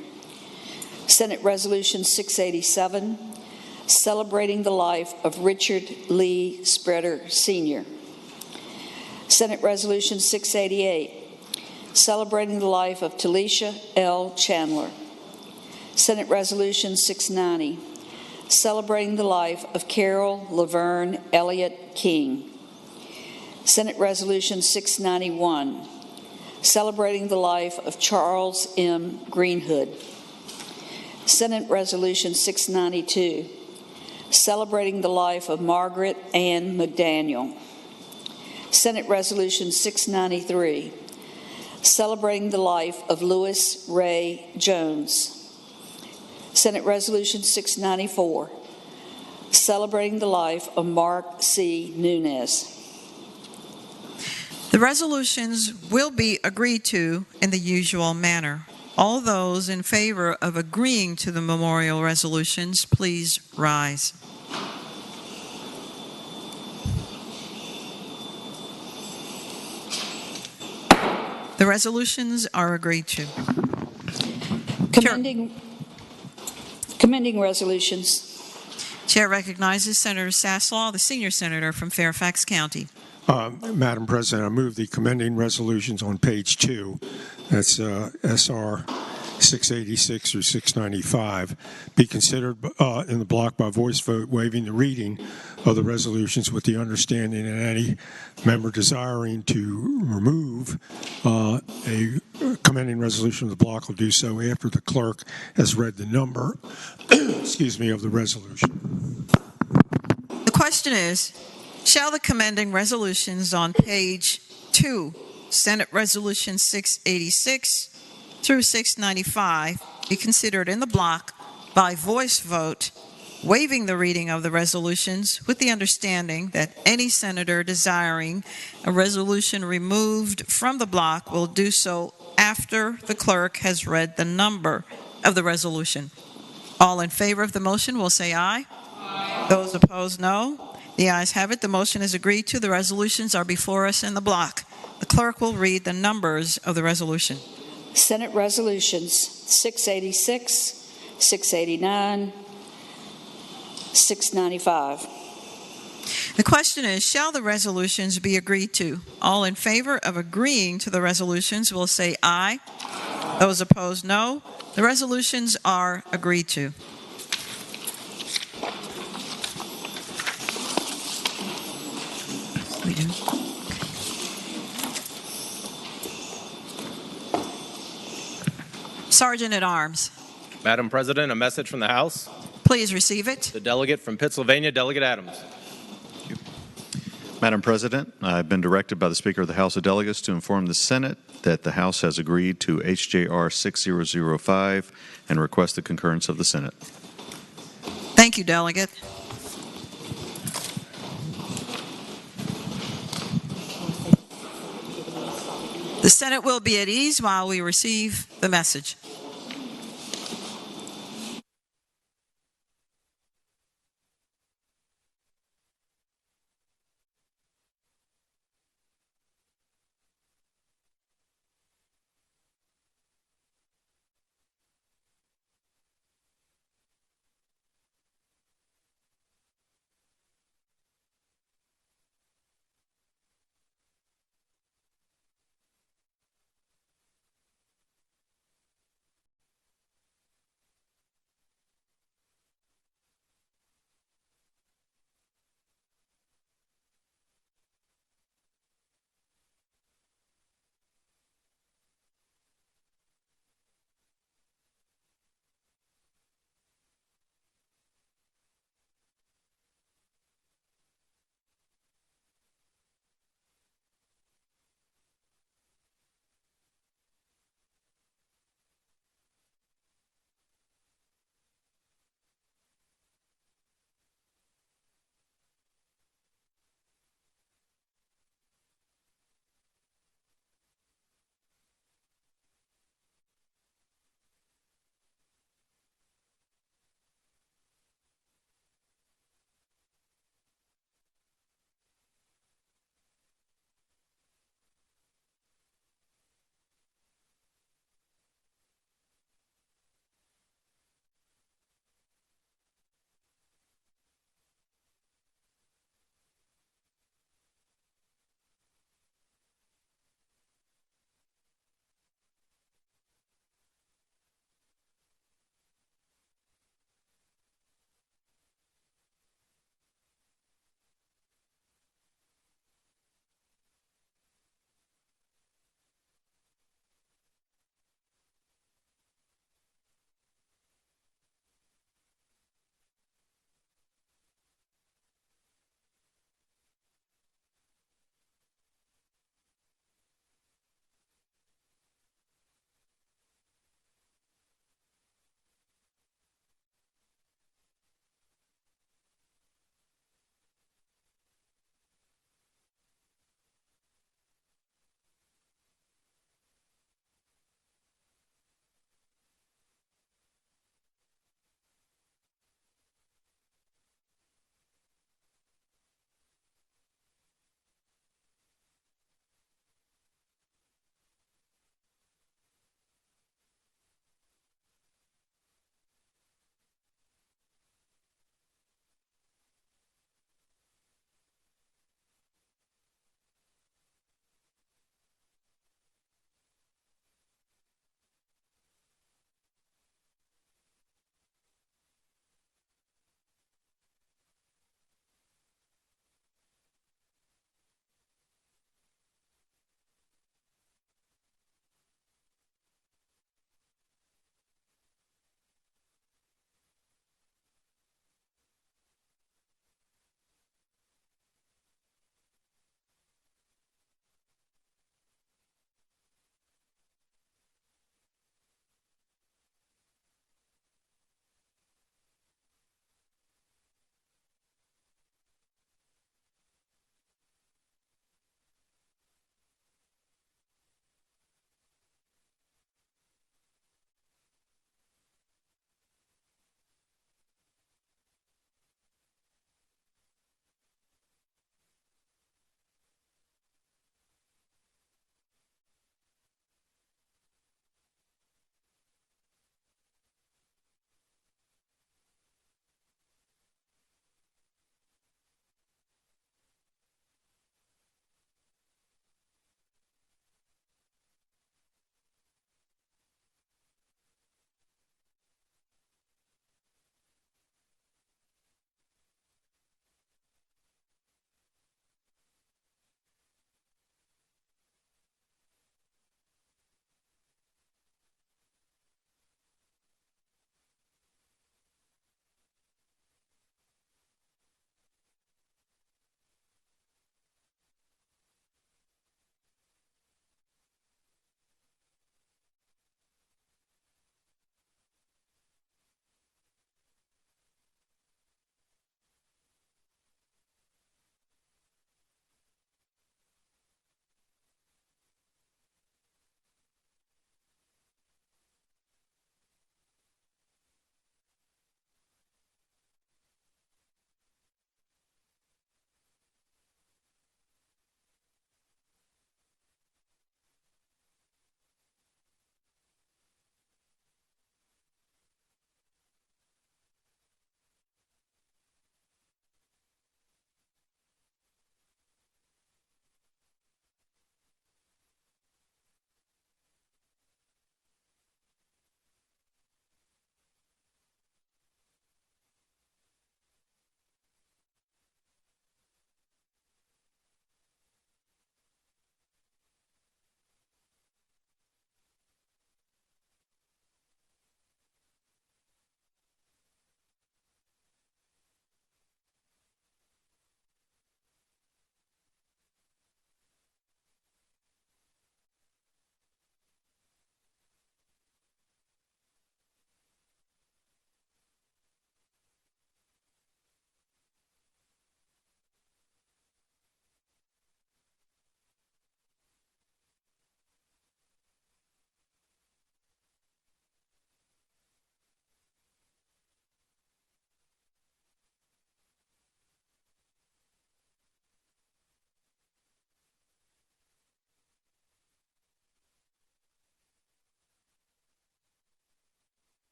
D: Senate Resolution 687, celebrating the life of Richard Lee Spreader, Sr. Senate Resolution 688, celebrating the life of Talisha L. Chandler. Senate Resolution 690, celebrating the life of Carol Laverne Elliott King. Senate Resolution 691, celebrating the life of Charles M. Greenhood. Senate Resolution 692, celebrating the life of Margaret Ann McDaniel. Senate Resolution 693, celebrating the life of Louis Ray Jones. Senate Resolution 694, celebrating the life of Mark C. Nunez.
A: The resolutions will be agreed to in the usual manner. All those in favor of agreeing to the memorial resolutions, please rise. The resolutions are agreed to.
D: Commending resolutions.
A: Chair recognizes Senator Saslaw, the senior senator from Fairfax County.
I: Madam President, I move the commending resolutions on page 2. That's SR 686 through 695 be considered in the block by voice vote, waiving the reading of the resolutions with the understanding that any member desiring to remove a commending resolution of the block will do so after the clerk has read the number excuse me, of the resolution.
A: The question is, shall the commending resolutions on page 2, Senate Resolution 686 through 695, be considered in the block by voice vote, waiving the reading of the resolutions with the understanding that any senator desiring a resolution removed from the block will do so after the clerk has read the number of the resolution? All in favor of the motion will say aye. Aye. Those opposed, no. The ayes have it. The motion is agreed to. The resolutions are before us in the block. The clerk will read the numbers of the resolution.
D: Senate Resolutions 686, 689, 695.
A: The question is, shall the resolutions be agreed to? All in favor of agreeing to the resolutions will say aye. Those opposed, no. The resolutions are agreed to. We do. Sergeant at Arms.
R: Madam President, a message from the House.
A: Please receive it.
R: The delegate from Pennsylvania, Delegate Adams.
S: Madam President, I've been directed by the Speaker of the House of Delegates to inform the Senate that the House has agreed to HJR 6005 and request the concurrence of the Senate.
A: Thank you, Delegate. The Senate will be at ease while we receive the message.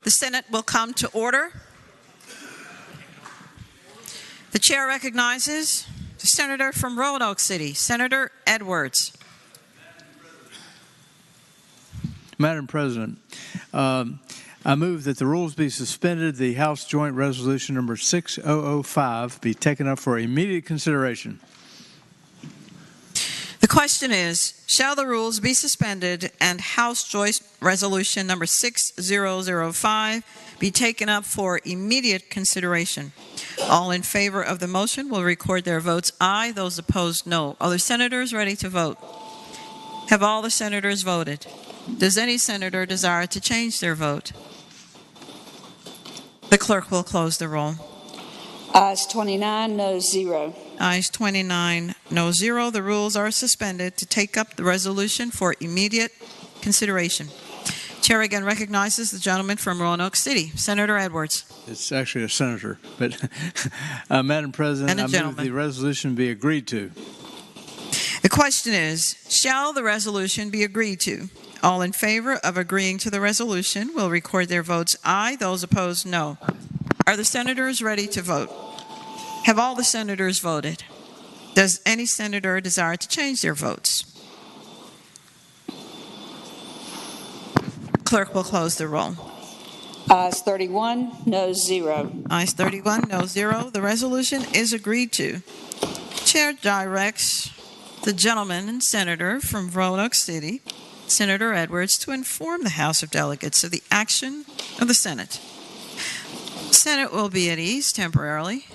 A: The Senate will come to order. The chair recognizes the senator from Roanoke City, Senator Edwards.
J: Madam President, I move that the rules be suspended, the House Joint Resolution number 6005 be taken up for immediate consideration.
A: The question is, shall the rules be suspended and House Joint Resolution number 6005 be taken up for immediate consideration? All in favor of the motion will record their votes aye. Those opposed, no. Are the senators ready to vote? Have all the senators voted? Does any senator desire to change their vote? The clerk will close the roll.
D: Ayes 29, noes 0.
A: Ayes 29, no 0. The rules are suspended to take up the resolution for immediate consideration. Chair again recognizes the gentleman from Roanoke City, Senator Edwards.
J: It's actually a senator, but Madam President, I move the resolution be agreed to.
A: The question is, shall the resolution be agreed to? All in favor of agreeing to the resolution will record their votes aye. Those opposed, no. Are the senators ready to vote? Have all the senators voted? Does any senator desire to change their votes? Clerk will close the roll.
D: Ayes 31, noes 0.
A: Ayes 31, no 0. The resolution is agreed to. Chair directs the gentleman and senator from Roanoke City, Senator Edwards, to inform the House of Delegates of the action of the Senate. The Senate will be at ease temporarily.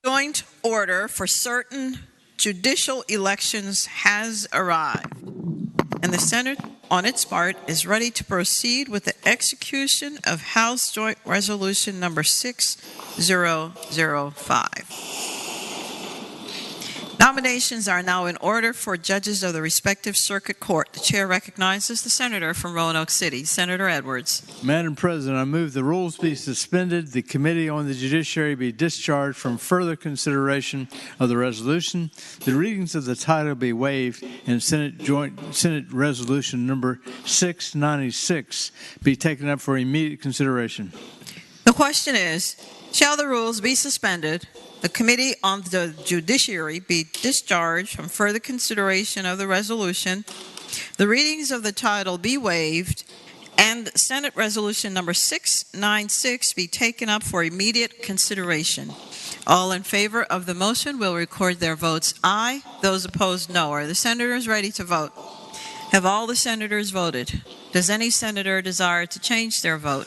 A: Joint order for certain judicial elections has arrived, and the Senate, on its part, is ready to proceed with the execution of House Joint Resolution number 6005. Nominations are now in order for judges of the respective circuit court. The chair recognizes the senator from Roanoke City, Senator Edwards.
T: Madam President, I move the rules be suspended, the Committee on the Judiciary be discharged from further consideration of the resolution, the readings of the title be waived, and Senate Resolution number 696 be taken up for immediate consideration.
A: The question is, shall the rules be suspended, the Committee on the Judiciary be discharged from further consideration of the resolution, the readings of the title be waived, and Senate Resolution number 696 be taken up for immediate consideration? All in favor of the motion will record their votes aye. Those opposed, no. Are the senators ready to vote? Have all the senators voted? Does any senator desire to change their vote?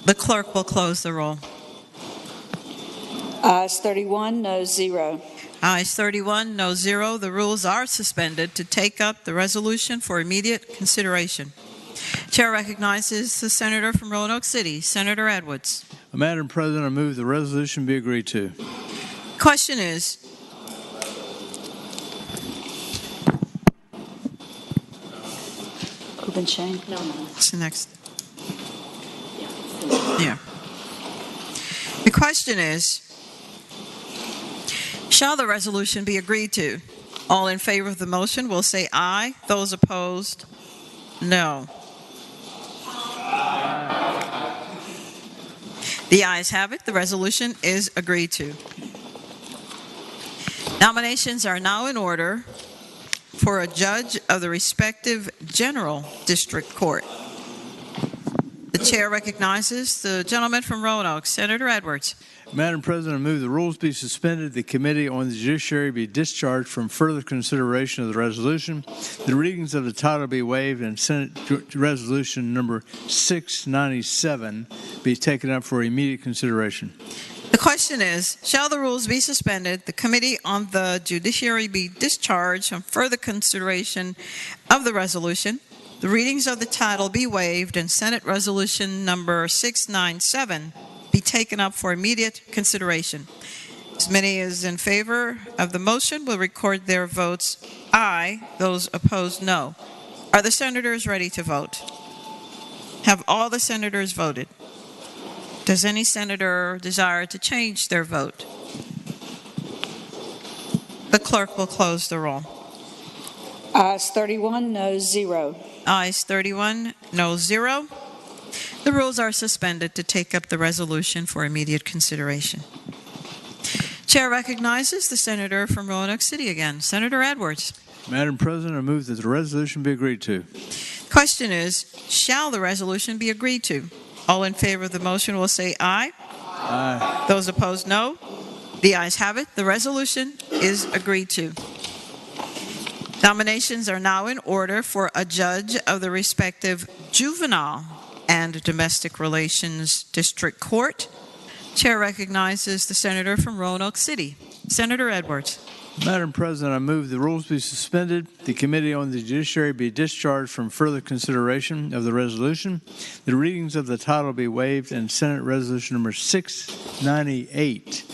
A: The clerk will close the roll.
D: Ayes 31, no 0.
A: Ayes 31, no 0. The rules are suspended to take up the resolution for immediate consideration. Chair recognizes the senator from Roanoke City, Senator Edwards.
T: Madam President, I move the resolution be agreed to.
A: Question is,
D: Open Shane? No.
A: what's the next? Yeah. The question is, shall the resolution be agreed to? All in favor of the motion will say aye. Those opposed, no. The ayes have it. The resolution is agreed to. Nominations are now in order for a judge of the respective General District Court. The chair recognizes the gentleman from Roanoke, Senator Edwards.
T: Madam President, I move the rules be suspended, the Committee on the Judiciary be discharged from further consideration of the resolution, the readings of the title be waived, and Senate Resolution number 697 be taken up for immediate consideration.
A: The question is, shall the rules be suspended, the Committee on the Judiciary be discharged from further consideration of the resolution, the readings of the title be waived, and Senate Resolution number 697 be taken up for immediate consideration? As many as in favor of the motion will record their votes aye. Those opposed, no. Are the senators ready to vote? Have all the senators voted? Does any senator desire to change their vote? The clerk will close the roll.
D: Ayes 31, no 0.
A: Ayes 31, no 0. The rules are suspended to take up the resolution for immediate consideration. Chair recognizes the senator from Roanoke City again, Senator Edwards.
T: Madam President, I move that the resolution be agreed to.
A: Question is, shall the resolution be agreed to? All in favor of the motion will say aye.
T: Aye.
A: Those opposed, no. The ayes have it. The resolution is agreed to. Nominations are now in order for a judge of the respective Juvenile and Domestic Relations District Court. Chair recognizes the senator from Roanoke City, Senator Edwards.
T: Madam President, I move the rules be suspended, the Committee on the Judiciary be discharged from further consideration of the resolution, the readings of the title be waived, and Senate Resolution number 698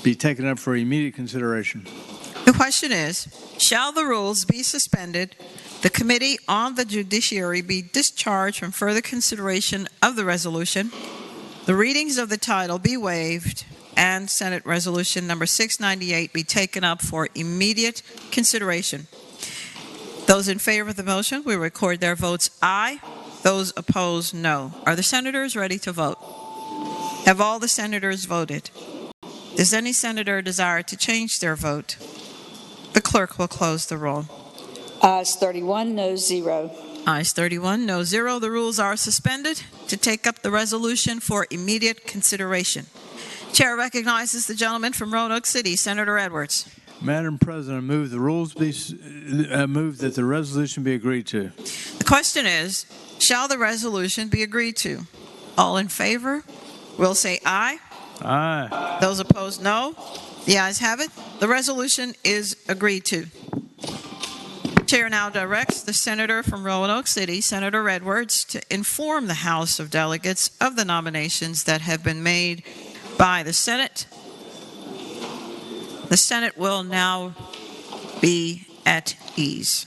T: be taken up for immediate consideration.
A: The question is, shall the rules be suspended, the Committee on the Judiciary be discharged from further consideration of the resolution, the readings of the title be waived, and Senate Resolution number 698 be taken up for immediate consideration? Those in favor of the motion will record their votes aye. Those opposed, no. Are the senators ready to vote? Have all the senators voted? Does any senator desire to change their vote? The clerk will close the roll.
D: Ayes 31, no 0.
A: Ayes 31, no 0. The rules are suspended to take up the resolution for immediate consideration. Chair recognizes the gentleman from Roanoke City, Senator Edwards.
T: Madam President, I move the rules be move that the resolution be agreed to.
A: The question is, shall the resolution be agreed to? All in favor will say aye.
T: Aye.
A: Those opposed, no. The ayes have it. The resolution is agreed to. Chair now directs the senator from Roanoke City, Senator Edwards, to inform the House of Delegates of the nominations that have been made by the Senate The Senate will now be at ease.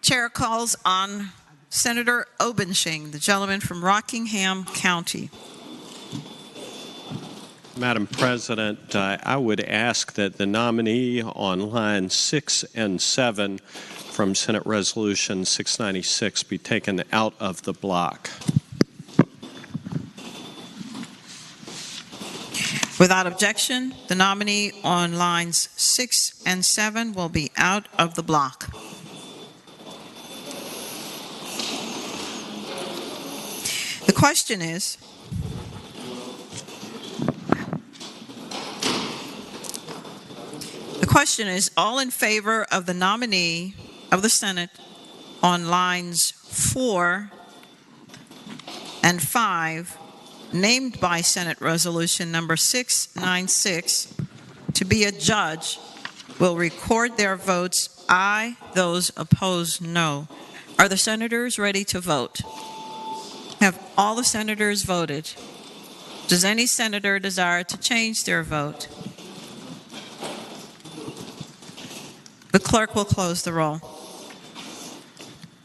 A: Chair calls on Senator Obenshing, the gentleman from Rockingham County.
U: Madam President, I would ask that the nominee on line 6 and 7 from Senate Resolution 696 be taken out of the block.
A: Without objection, the nominee on lines 6 and 7 will be out of the block. The question is, all in favor of the nominee of the Senate on lines 4 and 5, named by Senate Resolution number 696, to be a judge, will record their votes aye, those opposed no. Are the senators ready to vote? Have all the senators voted? Does any senator desire to change their vote? The clerk will close the roll.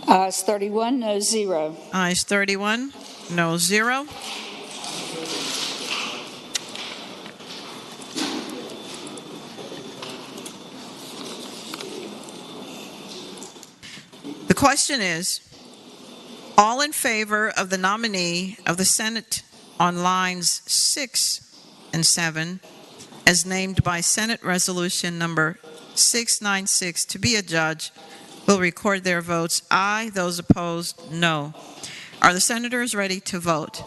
D: Ayes 31, no 0.
A: Ayes 31, no 0. The question is, all in favor of the nominee of the Senate on lines 6 and 7, as named by Senate Resolution number 696 to be a judge, will record their votes aye, those opposed no. Are the senators ready to vote?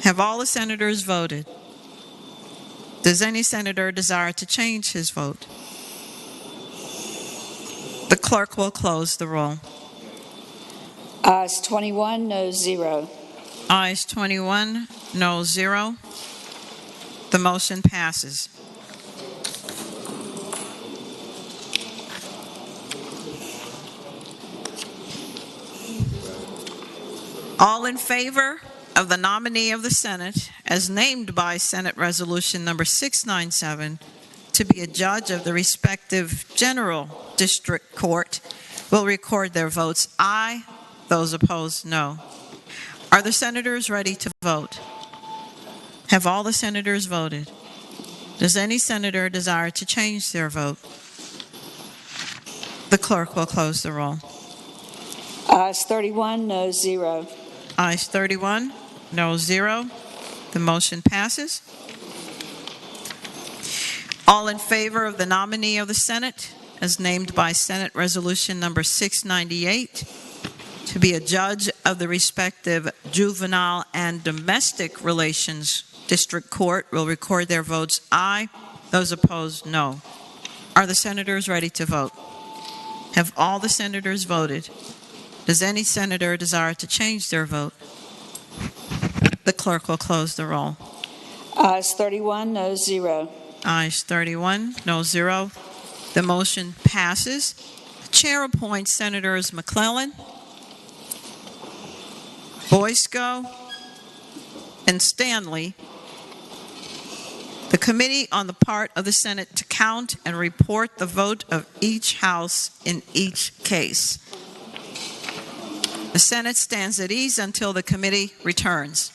A: Have all the senators voted? Does any senator desire to change his vote? The clerk will close the roll.
D: Ayes 21, no 0.
A: Ayes 21, no 0. The motion passes. All in favor of the nominee of the Senate as named by Senate Resolution number 697 to be a judge of the respective General District Court will record their votes aye. Those opposed, no. Are the senators ready to vote? Have all the senators voted? Does any senator desire to change their vote? The clerk will close the roll.
D: Ayes 31, no 0.
A: Ayes 31, no 0. The motion passes. All in favor of the nominee of the Senate as named by Senate Resolution number 698 to be a judge of the respective Juvenile and Domestic Relations District Court will record their votes aye. Those opposed, no. Are the senators ready to vote? Have all the senators voted? Does any senator desire to change their vote? The clerk will close the roll.
D: Ayes 31, no 0.
A: Ayes 31, no 0. The motion passes. The chair appoints Senators McClellan, Boysko, and Stanley. The committee on the part of the Senate to count and report the vote of each House in each case. The Senate stands at ease until the committee returns.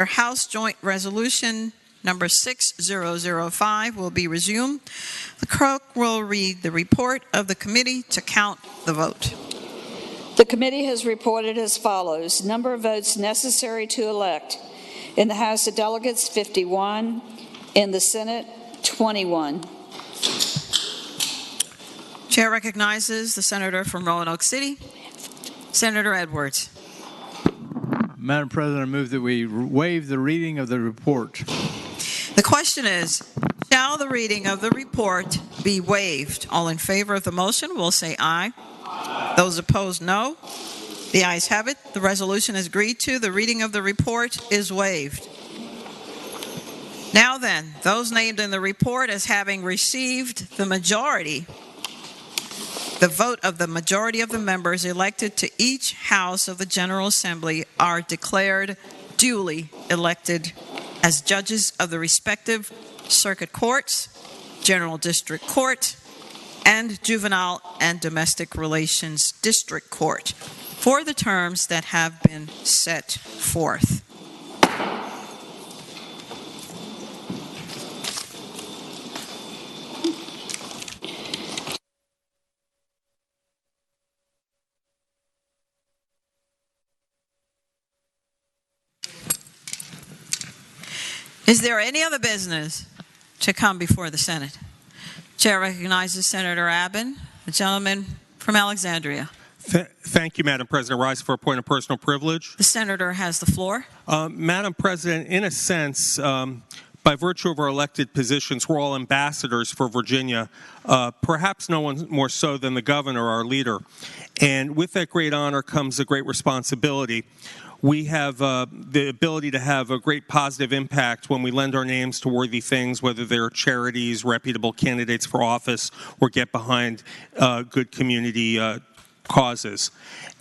A: House Joint Resolution number 6005 will be resumed. The clerk will read the report of the committee to count the vote.
D: The committee has reported as follows. Number of votes necessary to elect. In the House of Delegates, 51. In the Senate, 21.
A: Chair recognizes the senator from Roanoke City, Senator Edwards.
T: Madam President, I move that we waive the reading of the report.
A: The question is, shall the reading of the report be waived? All in favor of the motion will say aye. Those opposed, no. The ayes have it. The resolution is agreed to. The reading of the report is waived. Now then, those named in the report as having received the vote of the majority of the members elected to each House of the General Assembly are declared duly elected as judges of the respective circuit courts, General District Court, and Juvenile and Domestic Relations District Court for the terms that have been set forth. Is there any other business to come before the Senate? Chair recognizes Senator Abbott, the gentleman from Alexandria.
B: Thank you, Madam President. I rise for a point of personal privilege.
A: The senator has the floor.
B: Madam President, in a sense, by virtue of our elected positions, we're all ambassadors for Virginia, perhaps no one more so than the governor, our leader. And with that great honor comes a great responsibility. We have the ability to have a great positive impact when we lend our names to worthy things, whether they're charities, reputable candidates for office, or get behind good community causes.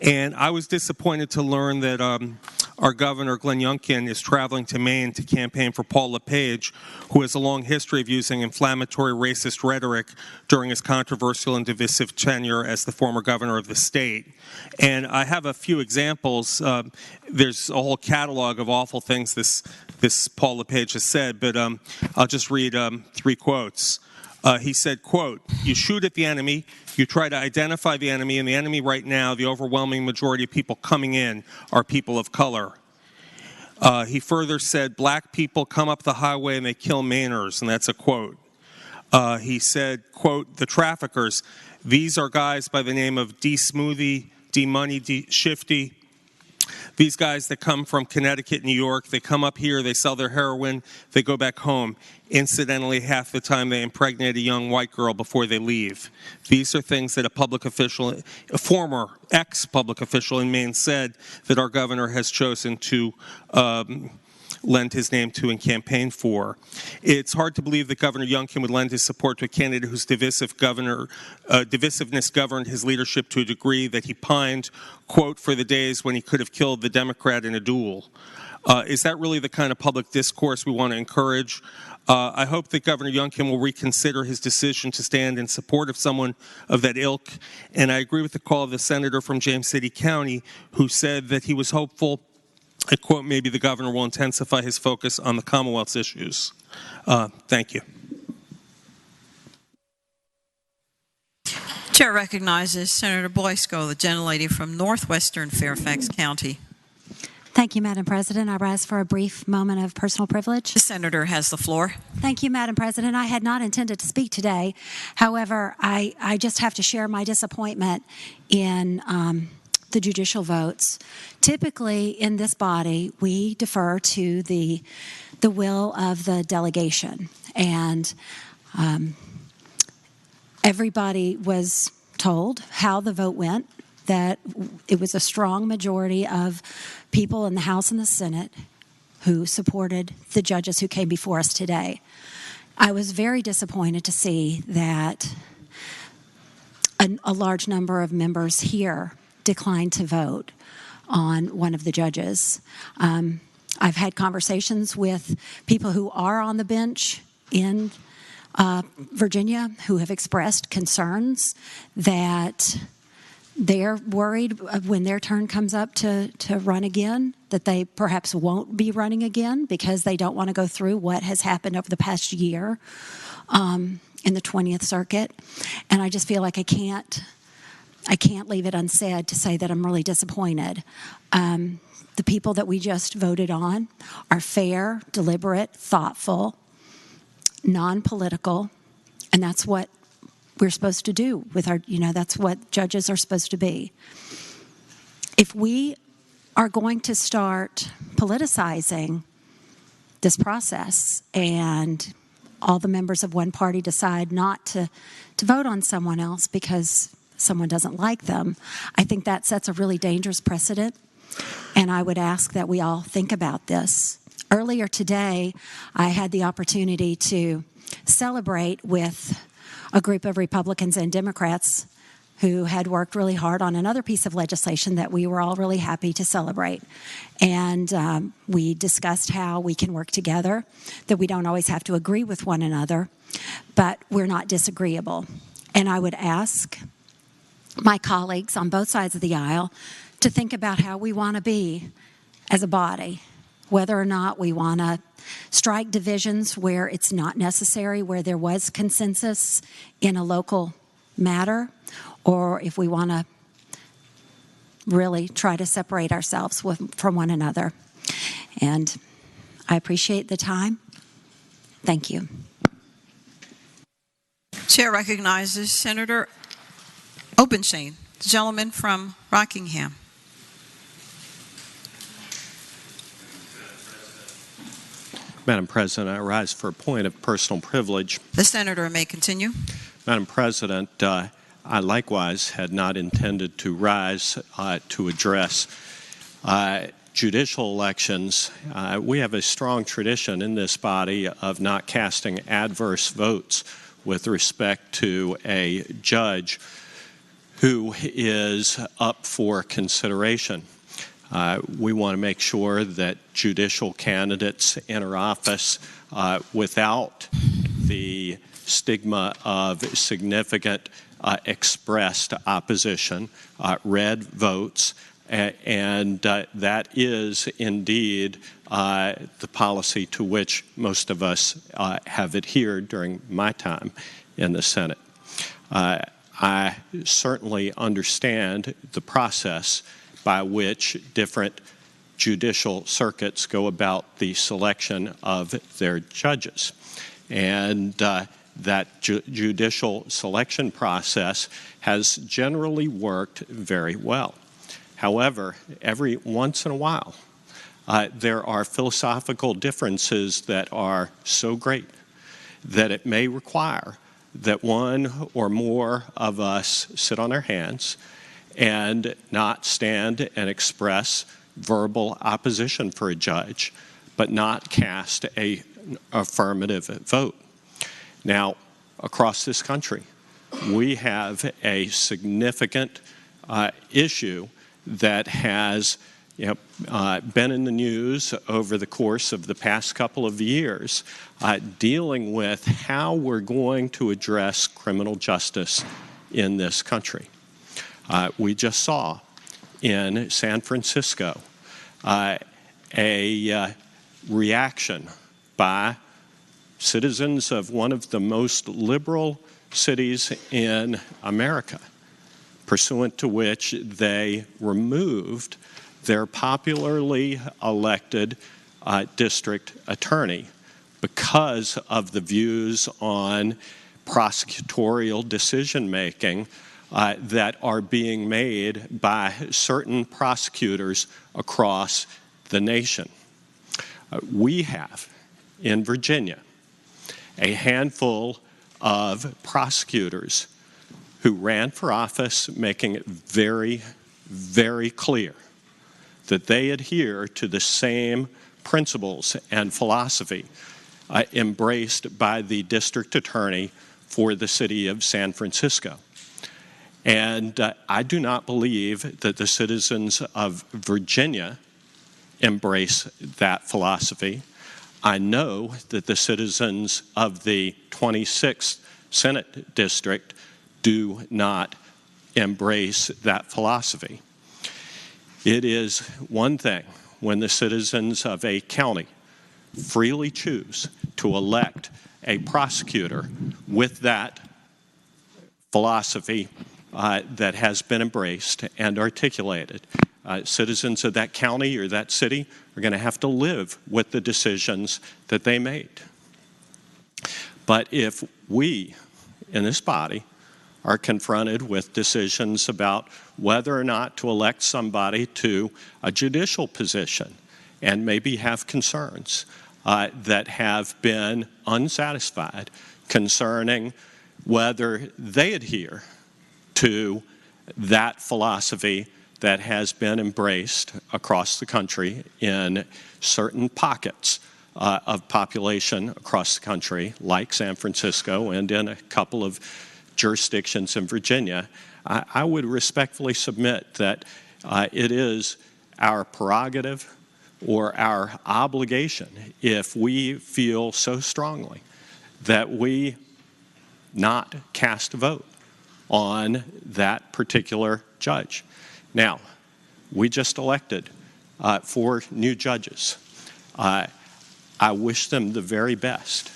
B: And I was disappointed to learn that our governor, Glenn Youngkin, is traveling to Maine to campaign for Paul LePage, who has a long history of using inflammatory racist rhetoric during his controversial and divisive tenure as the former governor of the state. And I have a few examples. There's a whole catalog of awful things this Paul LePage has said, but I'll just read 3 quotes. He said, quote, "You shoot at the enemy, you try to identify the enemy, and the enemy right now, the overwhelming majority of people coming in are people of color." He further said, "Black people come up the highway and they kill Mainers," and that's a quote. He said, quote, "The traffickers, these are guys by the name of D Smoothie, D Money, D Shifty. These guys that come from Connecticut, New York, they come up here, they sell their heroin, they go back home. Incidentally, half the time they impregnate a young white girl before they leave." These are things that a public official, a former ex-public official in Maine said that our governor has chosen to lend his name to and campaign for. It's hard to believe that Governor Youngkin would lend his support to a candidate whose divisiveness governed his leadership to a degree that he pined, quote, "for the days when he could have killed the Democrat in a duel." Is that really the kind of public discourse we want to encourage? I hope that Governor Youngkin will reconsider his decision to stand in support of someone of that ilk. And I agree with the call of the senator from James City County who said that he was hopeful, I quote, "maybe the governor will intensify his focus on the Commonwealth's issues." Thank you.
A: Chair recognizes Senator Boysko, the gentlelady from northwestern Fairfax County.
V: Thank you, Madam President. I rise for a brief moment of personal privilege.
A: The senator has the floor.
V: Thank you, Madam President. I had not intended to speak today. However, I just have to share my disappointment in the judicial votes. Typically, in this body, we defer to the will of the delegation. And everybody was told how the vote went, that it was a strong majority of people in the House and the Senate who supported the judges who came before us today. I was very disappointed to see that a large number of members here declined to vote on one of the judges. I've had conversations with people who are on the bench in Virginia who have expressed concerns that they're worried when their turn comes up to run again that they perhaps won't be running again because they don't want to go through what has happened over the past year in the 20th Circuit. And I just feel like I can't leave it unsaid to say that I'm really disappointed. The people that we just voted on are fair, deliberate, thoughtful, non-political, and that's what we're supposed to do with our, that's what judges are supposed to be. If we are going to start politicizing this process and all the members of one party decide not to vote on someone else because someone doesn't like them, I think that sets a really dangerous precedent. And I would ask that we all think about this. Earlier today, I had the opportunity to celebrate with a group of Republicans and Democrats who had worked really hard on another piece of legislation that we were all really happy to celebrate. And we discussed how we can work together, that we don't always have to agree with one another, but we're not disagreeable. And I would ask my colleagues on both sides of the aisle to think about how we want to be as a body, whether or not we want to strike divisions where it's not necessary, where there was consensus in a local matter, or if we want to really try to separate ourselves from one another. And I appreciate the time. Thank you.
A: Chair recognizes Senator Obenstein, the gentleman from Rockingham.
U: Madam President, I rise for a point of personal privilege.
A: The senator may continue.
U: Madam President, I likewise had not intended to rise to address judicial elections. We have a strong tradition in this body of not casting adverse votes with respect to a judge who is up for consideration. We want to make sure that judicial candidates enter office without the stigma of significant expressed opposition, red votes, and that is indeed the policy to which most of us have adhered during my time in the Senate. I certainly understand the process by which different judicial circuits go about the selection of their judges. And that judicial selection process has generally worked very well. However, every once in a while, there are philosophical differences that are so great that it may require that one or more of us sit on our hands and not stand and express verbal opposition for a judge, but not cast an affirmative vote. Now, across this country, we have a significant issue that has been in the news over the course of the past couple of years, dealing with how we're going to address criminal justice in this country. We just saw in San Francisco a reaction by citizens of one of the most liberal cities in America, pursuant to which they removed their popularly elected district attorney because of the views on prosecutorial decision-making that are being made by certain prosecutors across the nation. We have, in Virginia, a handful of prosecutors who ran for office making it very, very clear that they adhere to the same principles and philosophy embraced by the district attorney for the city of San Francisco. And I do not believe that the citizens of Virginia embrace that philosophy. I know that the citizens of the 26th Senate District do not embrace that philosophy. It is one thing when the citizens of a county freely choose to elect a prosecutor with that philosophy that has been embraced and articulated. Citizens of that county or that city are going to have to live with the decisions that they made. But if we in this body are confronted with decisions about whether or not to elect somebody to a judicial position and maybe have concerns that have been unsatisfied concerning whether they adhere to that philosophy that has been embraced across the country in certain pockets of population across the country, like San Francisco and in a couple of jurisdictions in Virginia, I would respectfully submit that it is our prerogative or our obligation, if we feel so strongly, that we not cast a vote on that particular judge. Now, we just elected 4 new judges. I wish them the very best.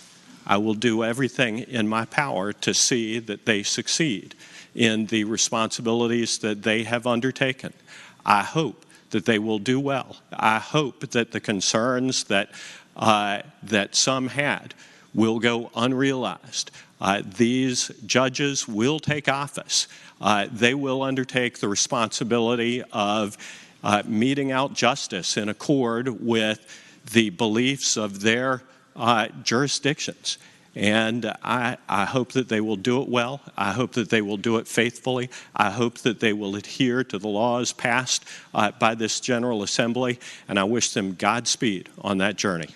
U: I will do everything in my power to see that they succeed in the responsibilities that they have undertaken. I hope that they will do well. I hope that the concerns that some had will go unrealized. These judges will take office. They will undertake the responsibility of meting out justice in accord with the beliefs of their jurisdictions. And I hope that they will do it well. I hope that they will do it faithfully. I hope that they will adhere to the laws passed by this General Assembly. And I wish them Godspeed on that journey.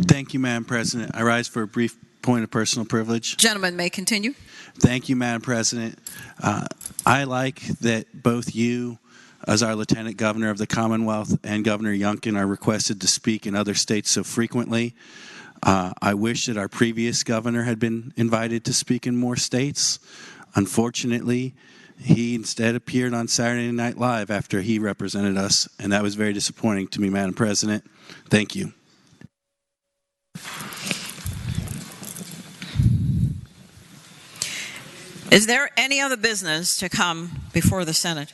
N: Thank you, Madam President. I rise for a brief point of personal privilege.
A: Gentleman may continue.
N: Thank you, Madam President. I like that both you, as our Lieutenant Governor of the Commonwealth, and Governor Youngkin are requested to speak in other states so frequently. I wish that our previous governor had been invited to speak in more states. Unfortunately, he instead appeared on Saturday Night Live after he represented us, and that was very disappointing to me, Madam President. Thank you.
A: Is there any other business to come before the Senate?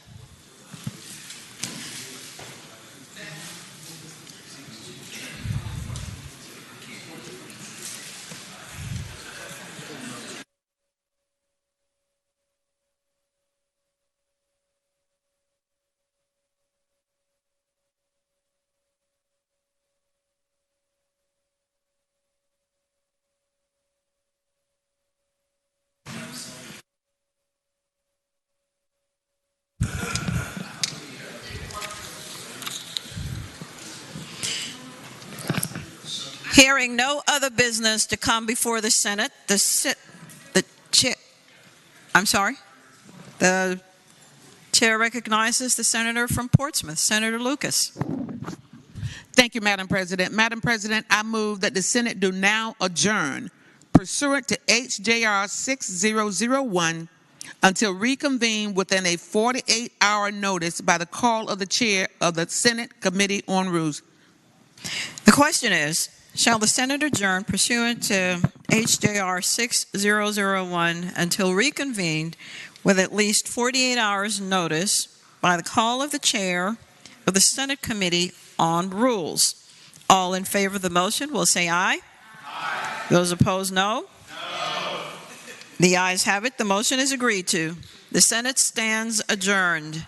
A: Hearing no other business to come before the Senate, the chair recognizes the senator from Portsmouth, Senator Lucas.
C: Thank you, Madam President. Madam President, I move that the Senate do now adjourn pursuant to HJR 6001 until reconvened within a 48-hour notice by the call of the chair of the Senate Committee on Rules.
A: The question is, shall the Senate adjourn pursuant to HJR 6001 until reconvened with at least 48 hours notice by the call of the chair of the Senate Committee on Rules? All in favor of the motion will say aye. Aye. Those opposed, no. No. The ayes have it. The motion is agreed to. The Senate stands adjourned.